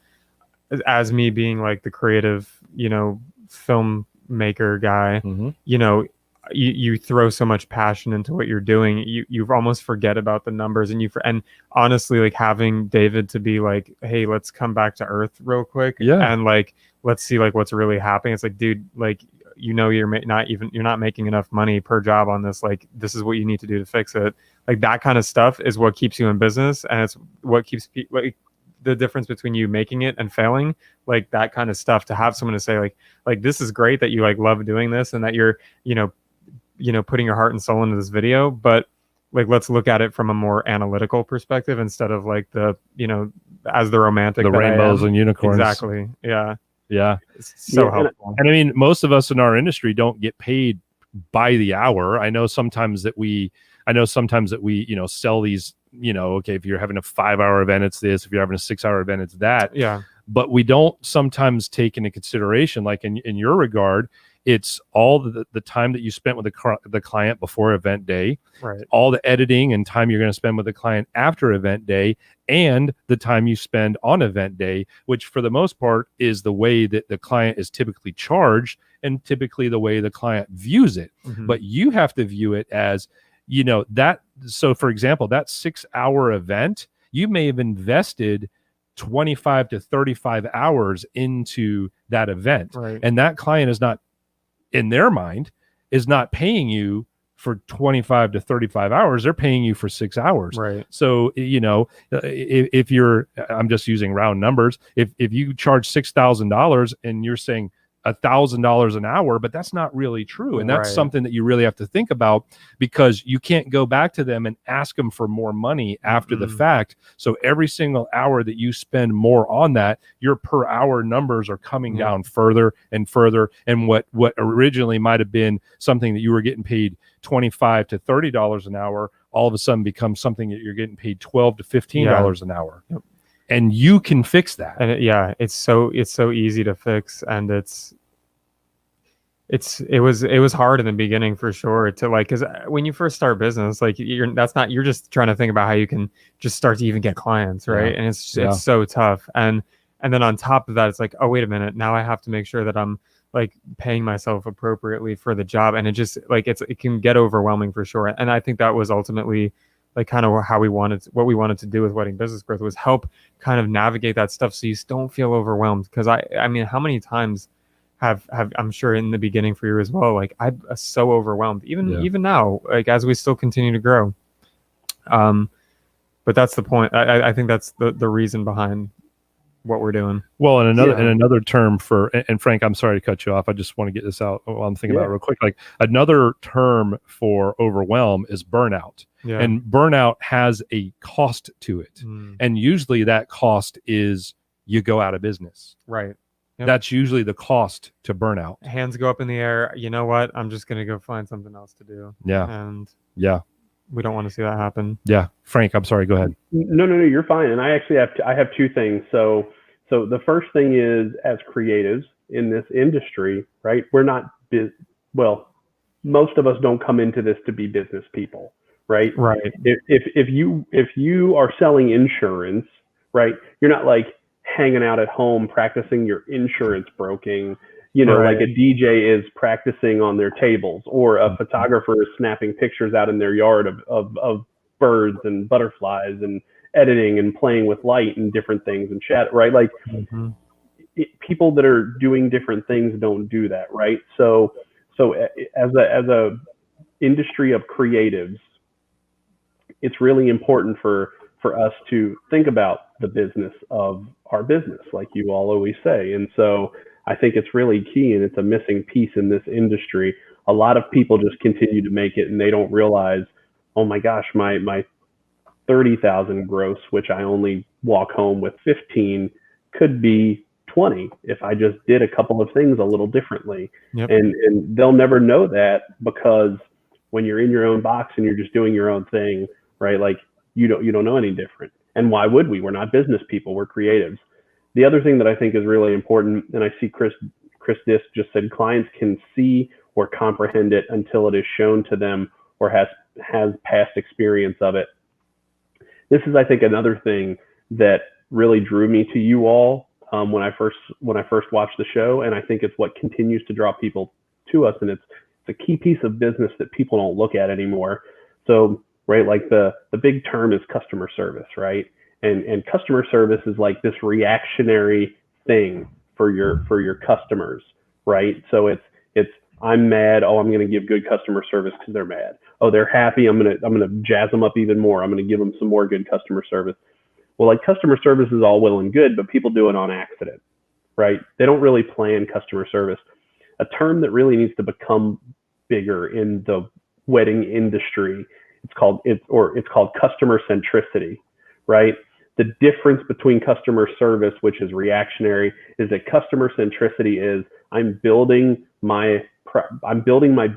as me being like the creative, you know, filmmaker guy, you know, you throw so much passion into what you're doing, you almost forget about the numbers, and honestly, like having David to be like, hey, let's come back to earth real quick, and like let's see like what's really happening. It's like, dude, like, you know, you're not making enough money per job on this, like this is what you need to do to fix it. Like that kind of stuff is what keeps you in business, and it's what keeps like the difference between you making it and failing. Like that kind of stuff, to have someone to say like this is great that you like love doing this, and that you're you know putting your heart and soul into this video, but like let's look at it from a more analytical perspective instead of like the, you know, as the romantic, the rainbows and unicorns. Exactly. Yeah. It's so helpful. And I mean, most of us in our industry don't get paid by the hour. I know sometimes that we you know, sell these, you know, okay, if you're having a 5-hour event, it's this. If you're having a 6-hour event, it's that. Yeah. But we don't sometimes take into consideration, like in your regard, it's all the time that you spent with the client before event day, right? All the editing and time you're going to spend with the client after event day, and the time you spend on event day, which for the most part is the way that the client is typically charged and typically the way the client views it. But you have to view it as, you know, that. So for example, that 6-hour event, you may have invested 25 to 35 hours into that event. Right. And that client is not, in their mind, is not paying you for 25 to 35 hours, they're paying you for 6 hours. Right. So, if you're, I'm just using round numbers, if you charge $6,000 and you're saying $1,000 an hour, but that's not really true. And that's Right. something that you really have to think about, because you can't go back to them and ask them for more money after the fact. So every single hour that you spend more on that, your per hour numbers are coming down further and further. And what originally might have been something that you were getting paid $25 to $30 an hour, all of a sudden becomes something that you're getting paid $12 to $15 an hour. Yep. And you can fix that. And it's so easy to fix, and it was hard in the beginning for sure to like, because when you first start business, like you're just trying to think about how you can just start to even get clients, right? And it's so tough. And then on top of that, it's like, oh, wait a minute, now I have to make sure that I'm like paying myself appropriately for the job, and it just like it can get overwhelming for sure. And I think that was ultimately like kind of what we wanted to do with Wedding Business Growth, was help kind of navigate that stuff so you don't feel overwhelmed. Because I mean, how many times have I'm sure in the beginning for you as well, like I'm so overwhelmed, even now, like as we still continue to grow. But that's the point. I think that's the reason behind what we're doing. Well, and another term for, and Frank, I'm sorry to cut you off. I just want to get this out while I'm thinking about it real quick. Like another term for overwhelm is burnout. Yeah. And burnout has a cost to it. And usually that cost is you go out of business. Right. Yep. That's usually the cost to burnout. Hands go up in the air. You know what? I'm just going to go find something else to do. Yeah. And we don't want to see that happen. Yeah. Frank, I'm sorry. Go ahead. No, you're fine. And I actually have two things. So the first thing is, as creatives in this industry, right? We're not most of us don't come into this to be business people, right? Right. If you are selling insurance, right? You're not like hanging out at home practicing your insurance broking, like a DJ is practicing on their tables, or a photographer is snapping pictures out in their yard of birds and butterflies and editing and playing with light and different things and chat, right? Like people that are doing different things don't do that, right? So as a industry of creatives, it's really important for us to think about the business of our business, like you all always say. And so I think it's really key, and it's a missing piece in this industry. A lot of people just continue to make it and they don't realize, oh my gosh, my 30,000 gross, which I only walk home with 15, could be 20 if I just did a couple of things a little differently. Yep. And they'll never know that, because when you're in your own box and you're just doing your own thing, right? Like you don't know any different. And why would we? We're not business people, we're creatives. The other thing that I think is really important, and I see Chris Diss just said, clients can see or comprehend it until it is shown to them or has past experience of it. This is, I think, another thing that really drew me to you all when I first watched the show, and I think it's what continues to draw people to us, and it's a key piece of business that people don't look at anymore. So, right, like the big term is customer service, right? And customer service is like this reactionary thing for your customers, right? So it's I'm mad. Oh, I'm going to give good customer service because they're mad. Oh, they're happy. I'm going to jazz them up even more. I'm going to give them some more good customer service. Well, like customer service is all well and good, but people do it on accident, right? They don't really plan customer service. A term that really needs to become bigger in the wedding industry, it's called customer centricity, right? The difference between customer service, which is reactionary, is that customer centricity is I'm building my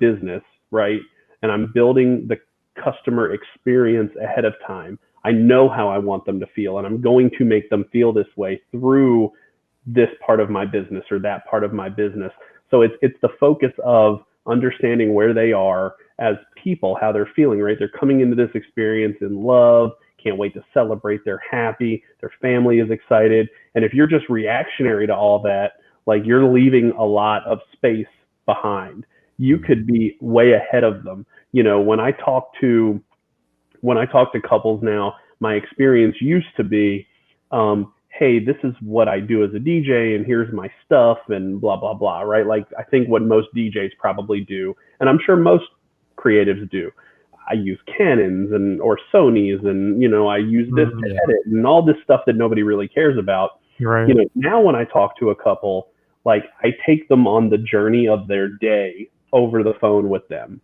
business, right? And I'm building the customer experience ahead of time. I know how I want them to feel, and I'm going to make them feel this way through this part of my business or that part of my business. So it's the focus of understanding where they are as people, how they're feeling, right? They're coming into this experience in love, can't wait to celebrate, they're happy, their family is excited. And if you're just reactionary to all that, like you're leaving a lot of space behind. You could be way ahead of them. When I talk to couples now, my experience used to be, hey, this is what I do as a DJ and here's my stuff and blah, blah, blah, right? Like I think what most DJs probably do. And I'm sure most creatives do. I use Canons or Sonys, and I use this to edit and all this stuff that nobody really cares about. Right. Now when I talk to a couple, like I take them on the journey of their day over the phone with them,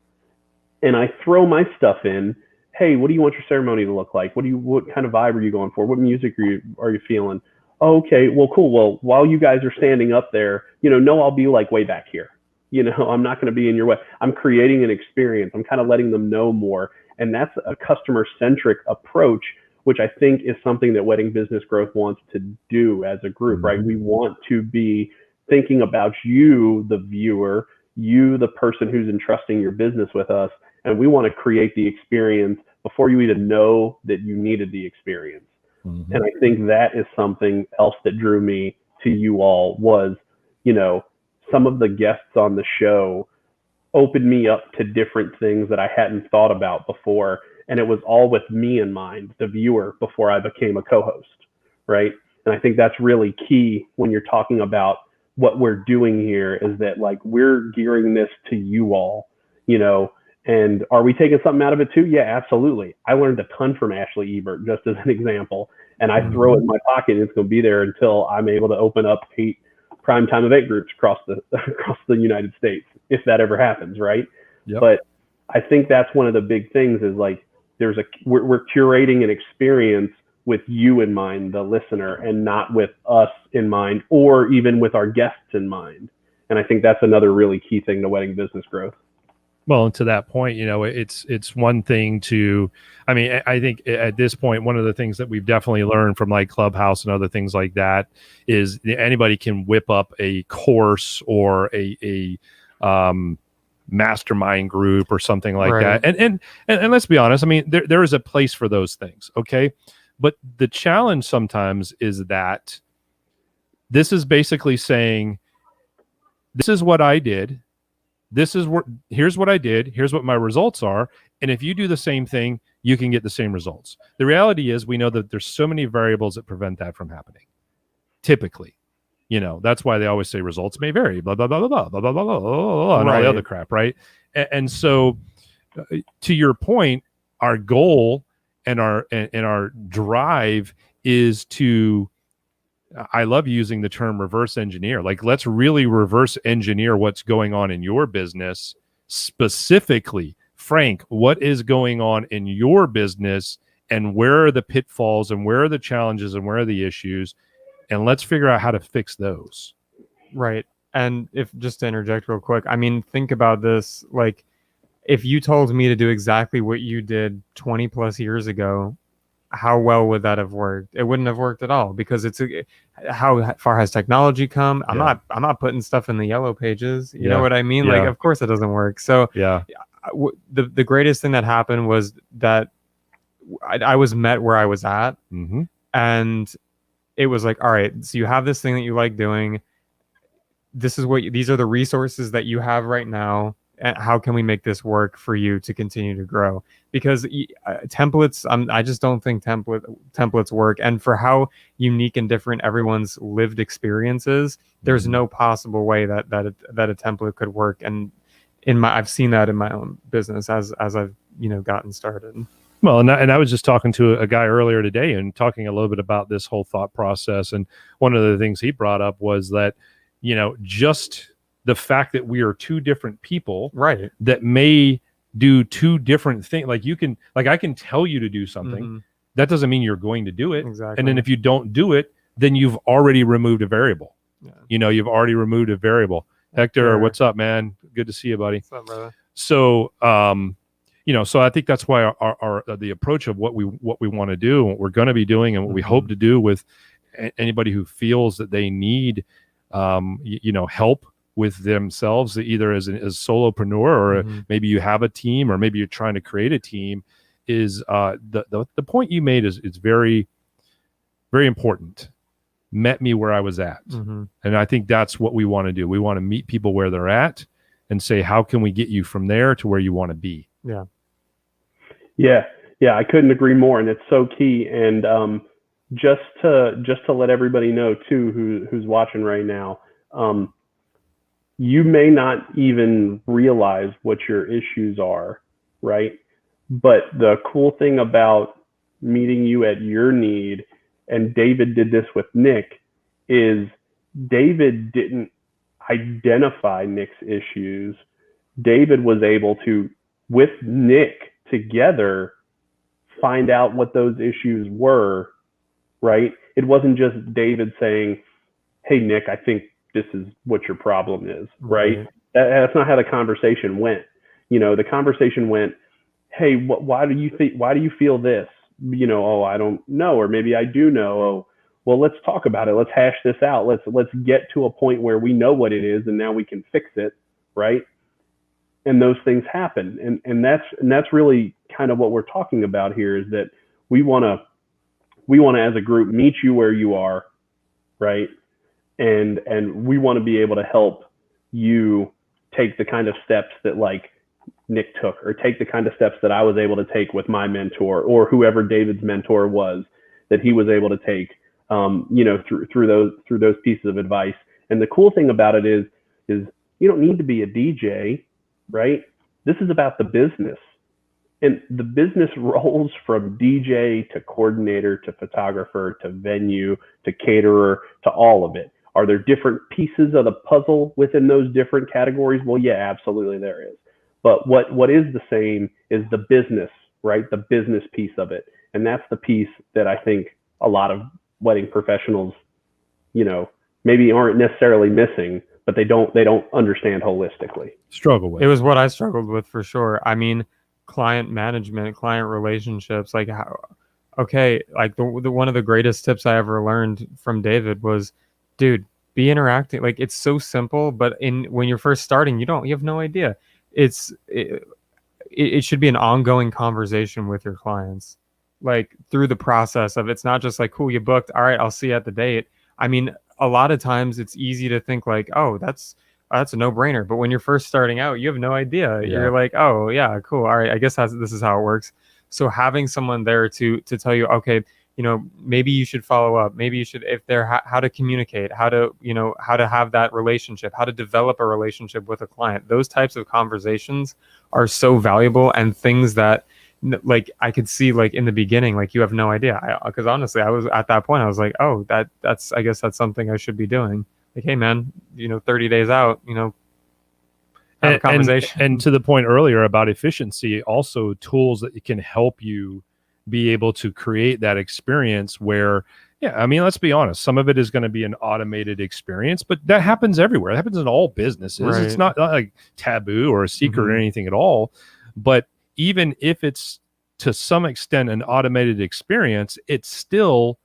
and I throw my stuff in. Hey, what do you want your ceremony to look like? What kind of vibe are you going for? What music are you feeling? Oh, okay, well, cool. Well, while you guys are standing up there, I'll be like way back here. I'm not going to be in your way. I'm creating an experience. I'm kind of letting them know more. And that's a customer-centric approach, which I think is something that Wedding Business Growth wants to do as a group, right? We want to be thinking about you, the viewer, you, the person who's entrusting your business with us. And we want to create the experience before you even know that you needed the experience. And I think that is something else that drew me to you all was, some of the guests on the show opened me up to different things that I hadn't thought about before. And it was all with me in mind, the viewer, before I became a co-host, right? And I think that's really key when you're talking about what we're doing here, is that like we're gearing this to you all, and are we taking something out of it too? Yeah, absolutely. I learned a ton from Ashley Ebert, just as an example, and I throw it in my pocket and it's going to be there until I'm able to open up 8 primetime event groups across the United States, if that ever happens, right? Yep. But I think that's one of the big things is like we're curating an experience with you in mind, the listener, and not with us in mind, or even with our guests in mind. And I think that's another really key thing to Wedding Business Growth. Well, and to that point, it's one thing to, I think at this point, one of the things that we've definitely learned from like Clubhouse and other things like that is anybody can whip up a course or a mastermind group or something like that. And let's be honest, there is a place for those things. Okay. But the challenge sometimes is that this is basically saying, this is what I did. Here's what I did. Here's what my results are. And if you do the same thing, you can get the same results. The reality is we know that there's so many variables that prevent that from happening. Typically, that's why they always say results may vary, blah, blah, blah, blah, blah, blah, blah, blah, blah, and all the other crap. Right. And so to your point, our goal and our drive is to, I love using the term reverse engineer. Like, let's really reverse engineer what's going on in your business. Specifically, Frank, what is going on in your business, and where are the pitfalls, and where are the challenges, and where are the issues? And let's figure out how to fix those. Right. And if just to interject real quick, think about this. Like, if you told me to do exactly what you did 20 plus years ago, how well would that have worked? It wouldn't have worked at all, because how far has technology come? I'm not putting stuff in the yellow pages. You know what I mean? Like, of course it doesn't work. So the greatest thing that happened was that I was met where I was at, and it was like, all right, so you have this thing that you like doing. These are the resources that you have right now. And how can we make this work for you to continue to grow? Because templates, I just don't think templates work. And for how unique and different everyone's lived experience is, there's no possible way that a template could work. And I've seen that in my own business as I've gotten started. Well, and I was just talking to a guy earlier today and talking a little bit about this whole thought process. And one of the things he brought up was that just the fact that we are two different people, right, that may do two different things. Like I can tell you to do something. That doesn't mean you're going to do it. Exactly. And then if you don't do it, then you've already removed a variable. You've already removed a variable. Hector, what's up, man? Good to see you, buddy. What's up, brother? So, so I think that's why our the approach of what we want to do, what we're going to be doing, and what we hope to do with anybody who feels that they need, help with themselves, either as a solopreneur, or maybe you have a team, or maybe you're trying to create a team, is the point you made is very, very important. Met me where I was at. And I think that's what we want to do. We want to meet people where they're at and say, how can we get you from there to where you want to be? Yeah, I couldn't agree more. And it's so key. And just to let everybody know too, who's watching right now, you may not even realize what your issues are right? But the cool thing about meeting you at your need, and David did this with Nick, is David didn't identify Nick's issues. David was able to, with Nick together, find out what those issues were, right? It wasn't just David saying, hey, Nick, I think this is what your problem is, right? That's not how the conversation went. The conversation went, hey, why do you feel this? Oh, I don't know, or maybe I do know. Oh, well, let's talk about it. Let's hash this out. Let's get to a point where we know what it is, and now we can fix it, right? And those things happen, and that's really kind of what we're talking about here, is that we want to as a group meet you where you are, right? And we want to be able to help you take the kind of steps that like Nick took, or take the kind of steps that I was able to take with my mentor, or whoever David's mentor was, that he was able to take, through those pieces of advice. And the cool thing about it is you don't need to be a DJ, right? This is about the business, and the business rolls from DJ to coordinator to photographer to venue to caterer to all of it. Are there different pieces of the puzzle within those different categories? Well, yeah, absolutely there is. But what is the same is the business, right? The business piece of it. And that's the piece that I think a lot of wedding professionals, maybe aren't necessarily missing, but they don't understand holistically. Struggle with. It was what I struggled with for sure. I mean, client management, client relationships, like one of the greatest tips I ever learned from David was, dude, be interacting. Like, it's so simple, but when you're first starting, you have no idea. It should be an ongoing conversation with your clients, like through the process of, it's not just like, cool, you booked, all right, I'll see you at the date. I mean, a lot of times it's easy to think like, oh, that's a no-brainer. But when you're first starting out, you have no idea. Yeah. You're like, oh yeah, cool, all right, I guess this is how it works. So having someone there to tell you, okay, maybe you should follow up. Maybe you should, if they're how to communicate, how to have that relationship, how to develop a relationship with a client. Those types of conversations are so valuable, and things that, like, I could see, like, in the beginning, like, you have no idea. Because honestly, I was at that point, I was like, oh, I guess that's something I should be doing. Like, hey man, 30 days out, have a conversation. And to the point earlier about efficiency, also tools that can help you be able to create that experience where, yeah, I mean, let's be honest, some of it is going to be an automated experience, but that happens everywhere. It happens in all businesses. Right. It's not like taboo or a secret or anything at all. But even if it's to some extent an automated experience, it's still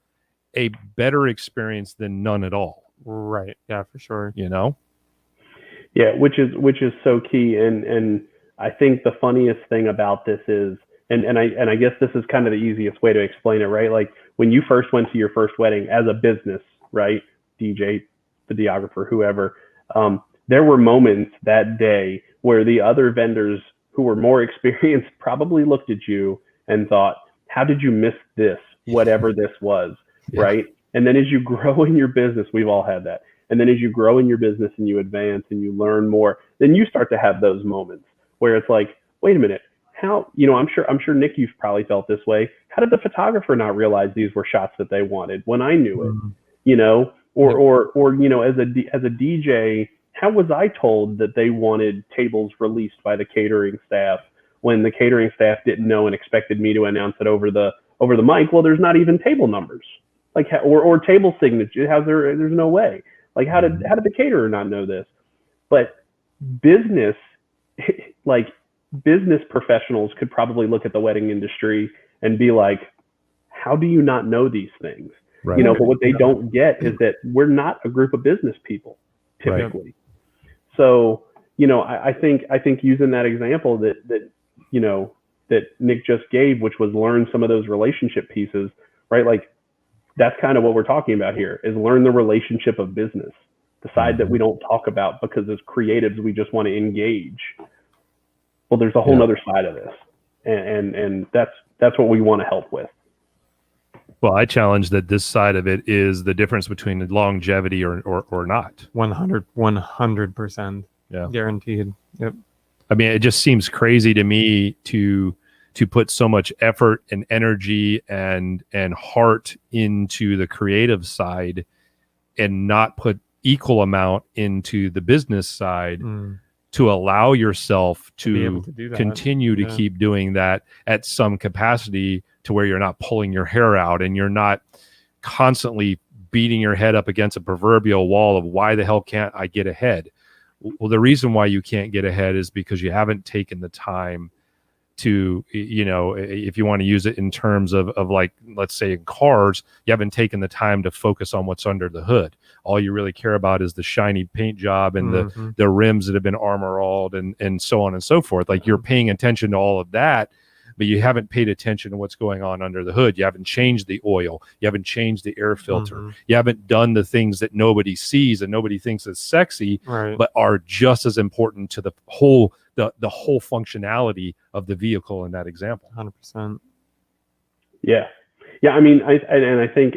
a better experience than none at all. Right. Yeah, for sure. Yeah, which is so key. And I think the funniest thing about this is, and I guess this is kind of the easiest way to explain it, right? Like, when you first went to your first wedding as a business, right? DJ, videographer, whoever, there were moments that day where the other vendors who were more experienced probably looked at you and thought, how did you miss this, whatever this was, right? And then as you grow in your business, we've all had that. And then as you grow in your business and you advance and you learn more, then you start to have those moments where it's like, wait a minute, how, I'm sure Nick, you've probably felt this way. How did the photographer not realize these were shots that they wanted when I knew it? Or as a DJ, how was I told that they wanted tables released by the catering staff when the catering staff didn't know and expected me to announce it over the mic? Well, there's not even table numbers, like, or table signature. There's no way. Like, how did the caterer not know this? But business professionals could probably look at the wedding industry and be like, how do you not know these things? Right. But what they don't get is that we're not a group of business people typically. Right. So, I think using that example that Nick just gave, which was learn some of those relationship pieces, right? Like, that's kind of what we're talking about here, is learn the relationship of business, the side that we don't talk about because as creatives, we just want to engage. Well, there's a whole nother side of this. And that's what we want to help with. Well, I challenge that this side of it is the difference between longevity or not. 100%. Yeah. Guaranteed. Yep. I mean, it just seems crazy to me to put so much effort and energy and heart into the creative side and not put equal amount into the business side to allow yourself to continue to keep doing that at some capacity to where you're not pulling your hair out and you're not constantly beating your head up against a proverbial wall of why the hell can't I get ahead? Well, the reason why you can't get ahead is because you haven't taken the time to, you know, if you want to use it in terms of like, let's say in cars, you haven't taken the time to focus on what's under the hood. All you really care about is the shiny paint job and the rims that have been armor-alled and so on and so forth. Like you're paying attention to all of that, but you haven't paid attention to what's going on under the hood. You haven't changed the oil. You haven't changed the air filter. You haven't done the things that nobody sees and nobody thinks is sexy, but are just as important to the whole functionality of the vehicle in that example. 100%. Yeah. Yeah. I mean, I think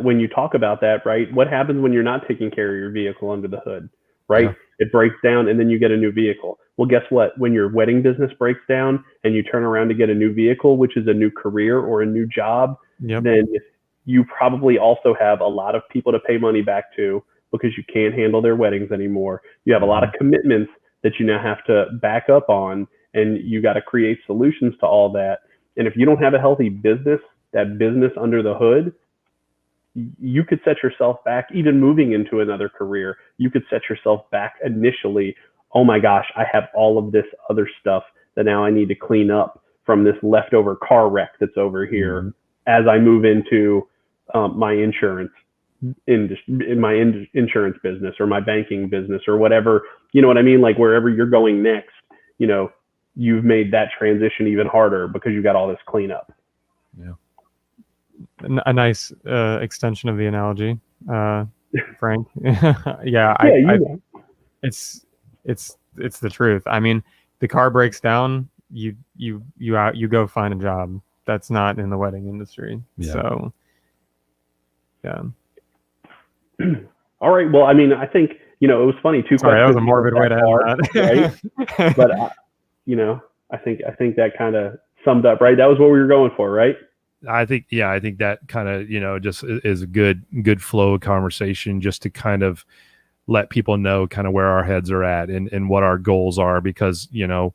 when you talk about that, right, what happens when you're not taking care of your vehicle under the hood, right? Yeah. It breaks down and then you get a new vehicle. Well, guess what? When your wedding business breaks down and you turn around to get a new vehicle, which is a new career or a new job, then you probably also have a lot of people to pay money back to because you can't handle their weddings anymore. You have a lot of commitments that you now have to back up on, and you got to create solutions to all that. And if you don't have a healthy business, that business under the hood, you could set yourself back. Even moving into another career, you could set yourself back initially. Oh my gosh, I have all of this other stuff that now I need to clean up from this leftover car wreck that's over here as I move into my insurance insurance business or my banking business or whatever, you know what I mean? Like wherever you're going next, you know, you've made that transition even harder because you got all this cleanup. Yeah. A nice extension of the analogy, Frank. It's the truth. I mean, the car breaks down, you go find a job. That's not in the wedding industry. Yeah. So yeah. All right. Well, I mean, I think, you know, it was funny. Sorry, that was a morbid way to end that. Right? But, you know, I think that kind of summed up, right? That was what we were going for, right? I think that kind of, you know, just is a good flow of conversation just to kind of let people know kind of where our heads are at and what our goals are, because, you know,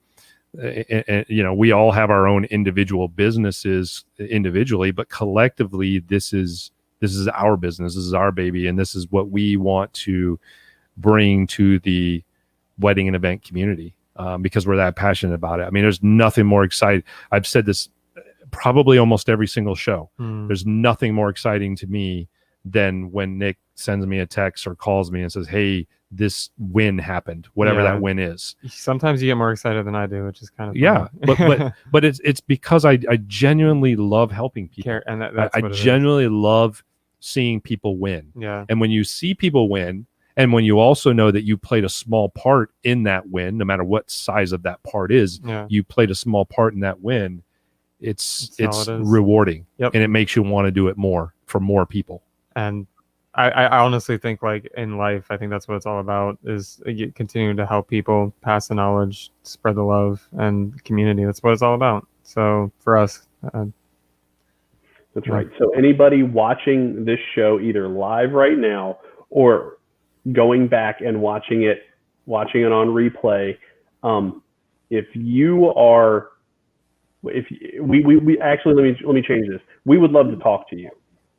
we all have our own individual businesses individually, but collectively, this is our business. This is our baby. And this is what we want to bring to the wedding and event community because we're that passionate about it. I mean, there's nothing more exciting. I've said this probably almost every single show. There's nothing more exciting to me than when Nick sends me a text or calls me and says, hey, this win happened, whatever that win is. Sometimes you get more excited than I do, which is kind of funny. but it's because I genuinely love helping people. And that's I genuinely love seeing people win. Yeah. And when you see people win, and when you also know that you played a small part in that win, no matter what size of that part is, you played a small part in that win, it's rewarding. Yep. And it makes you want to do it more for more people. And I honestly think, like, in life, I think that's what it's all about, is continuing to help people, pass the knowledge, spread the love, and community. That's what it's all about. So for us, that's right. So anybody watching this show either live right now or going back and watching it on replay, we actually, let me change this. We would love to talk to you,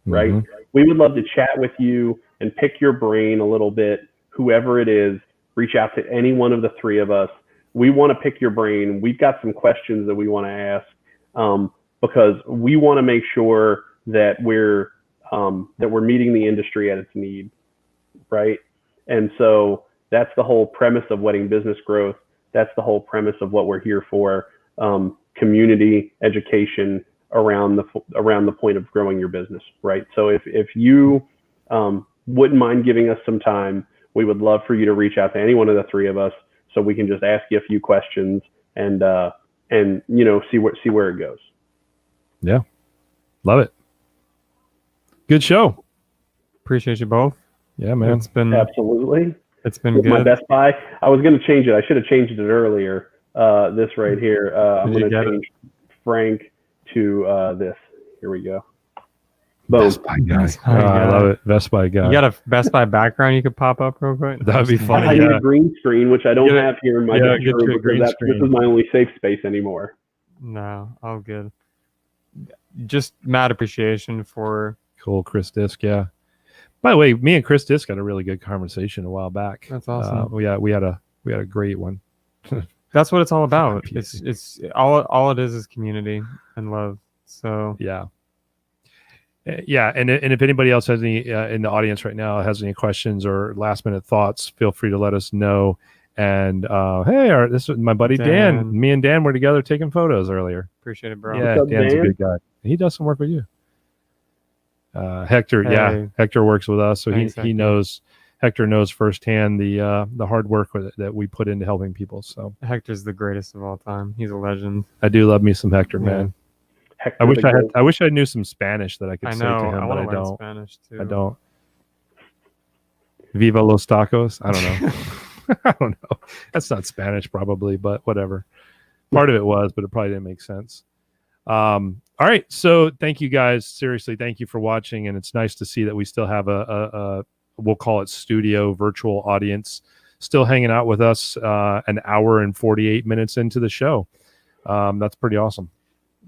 right? We would love to chat with you and pick your brain a little bit. Whoever it is, reach out to any one of the three of us. We want to pick your brain. We've got some questions that we want to ask because we want to make sure that we're meeting the industry at its need, right? And so that's the whole premise of Wedding Business Growth. That's the whole premise of what we're here for. Community education around the point of growing your business, right? So if you wouldn't mind giving us some time, we would love for you to reach out to any one of the three of us so we can just ask you a few questions and you know, see where it goes. Yeah, love it. Good show. Appreciate you both. Yeah, man. Absolutely. It's been good. My Best Buy. I was going to change it. I should have changed it earlier. this right here. I'm Did you going to get change Frank to this. Here we go. Boom. Best Buy guy. Best Buy I guy. love it. Best Buy guy. You got a Best Buy background you could pop up real quick? That would be funny. I need Yeah. a green screen, which I don't Get it- have here in my yeah, guest get room you a green because this screen. is my only safe space anymore. No, all good. Just mad appreciation for. Cool, Chris Disk. Yeah. By the way, me and Chris Disk had a really good conversation a while back. That's awesome. We had a great one. That's what it's all about. It's all it is community and love. So Yeah. Yeah, and if anybody else has any in the audience right now has any questions or last minute thoughts, feel free to let us know. And hey, this is my buddy Dan. Dan. Me and Dan were together taking photos earlier. appreciate it, bro. Yeah, What's up, Dan's a Dan? good guy. He does some work with you. Hector, Hey. Hector works with us, so Thanks, he Hector. knows. Hector knows firsthand the hard work that we put into helping people. So Hector's the greatest of all time. He's a legend. I do love me some Hector, Yeah. man. Hector I wish the I had. Goat. I wish I knew some Spanish that I could I say know. to I him, but want I to learn don't. Spanish too. I don't. Viva los tacos. I don't know. I don't know. That's not Spanish, probably, but whatever. Part of it was, but it probably didn't make sense. All right. So thank you guys. Seriously, thank you for watching. And it's nice to see that we still have a we'll call it studio virtual audience still hanging out with us an hour and 48 minutes into the show. That's pretty awesome.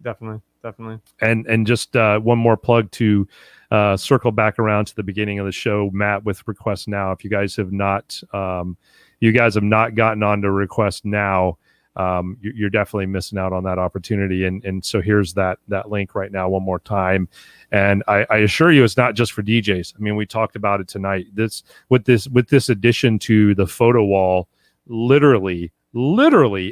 Definitely. And just one more plug to circle back around to the beginning of the show, Matt, with Request Now. If you guys have not gotten onto Request Now, you're definitely missing out on that opportunity. And so here's that link right now one more time. And I assure you, it's not just for DJs. I mean, we talked about it tonight. With this addition to the photo wall, literally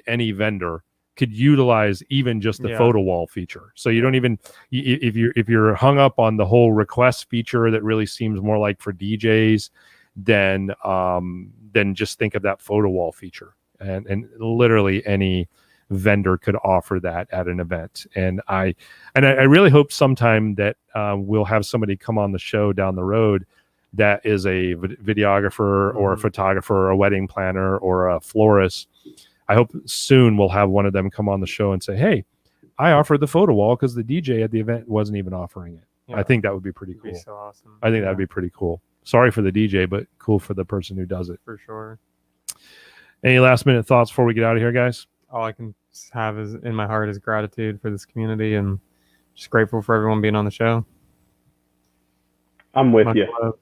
any vendor could utilize even just the photo wall feature. So you don't even, if you're hung up on the whole request feature that really seems more like for DJs, then just think of that photo wall feature. And literally any vendor could offer that at an event. And I really hope sometime that we'll have somebody come on the show down the road that is a videographer or a photographer or a wedding planner or a florist. I hope soon we'll have one of them come on the show and say, hey, I offered the photo wall because the DJ at the event wasn't even offering it. Yeah. I think that would be pretty cool. Be so awesome. I think that would be pretty cool. Sorry for the DJ, but cool for the person who does it. For sure. Any last minute thoughts before we get out of here, guys? All I can have is in my heart is gratitude for this community and just grateful for everyone being on the show. I'm with Much you. love.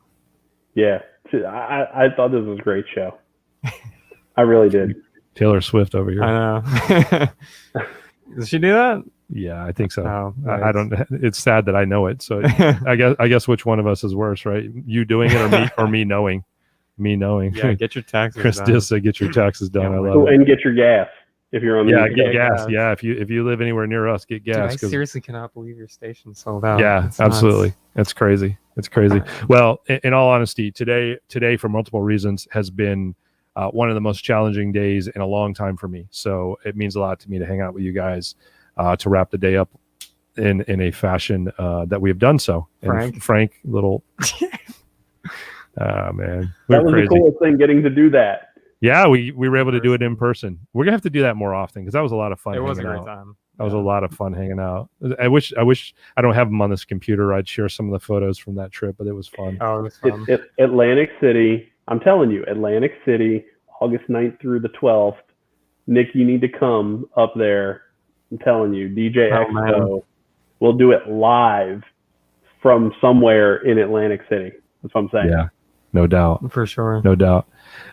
Yeah. I thought this was a great show. I really did. Taylor Swift over here. I know. Does she do that? Yeah, I think so. Oh, I don't. It's sad that I know it. So I guess which one of us is worse, right? You doing it or me knowing? Me knowing. Yeah, get your taxes Chris done. Diss said, "Get your taxes done." I love Oh, it. and get your gas if you're on the East Get Coast. gas. Yeah, if you live anywhere near us, get Dude, gas. I 'cause- seriously cannot believe your station sold out. yeah, It's nuts. absolutely. It's crazy. It's crazy. Well, in all honesty, today for multiple reasons has been one of the most challenging days in a long time for me. So it means a lot to me to hang out with you guys to wrap the day up in a fashion that we have done so. And Frank, little. Man, That was the coolest thing, getting to do that. Yeah, we were able to do it in person. We're gonna have to do that more often because that was a lot of fun. It was a hanging great out. time. That was a lot of fun hanging out. I wish I don't have them on this computer. I'd share some of the photos from that trip, but it was fun. Oh, it was fun. It's Atlantic City. I'm telling you, Atlantic City, August 9th through the 12th. Nick, you need to come up there. I'm telling you, DJ Expo. We'll do it live from somewhere in Atlantic City. That's what I'm saying. Yeah, no doubt. For sure. No doubt.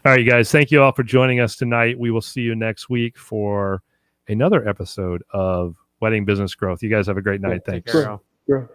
All right, you guys, thank you all for joining us tonight. We will see you next week for another episode of Wedding Business Growth. You guys have a great night. Thanks. Take care, y'all.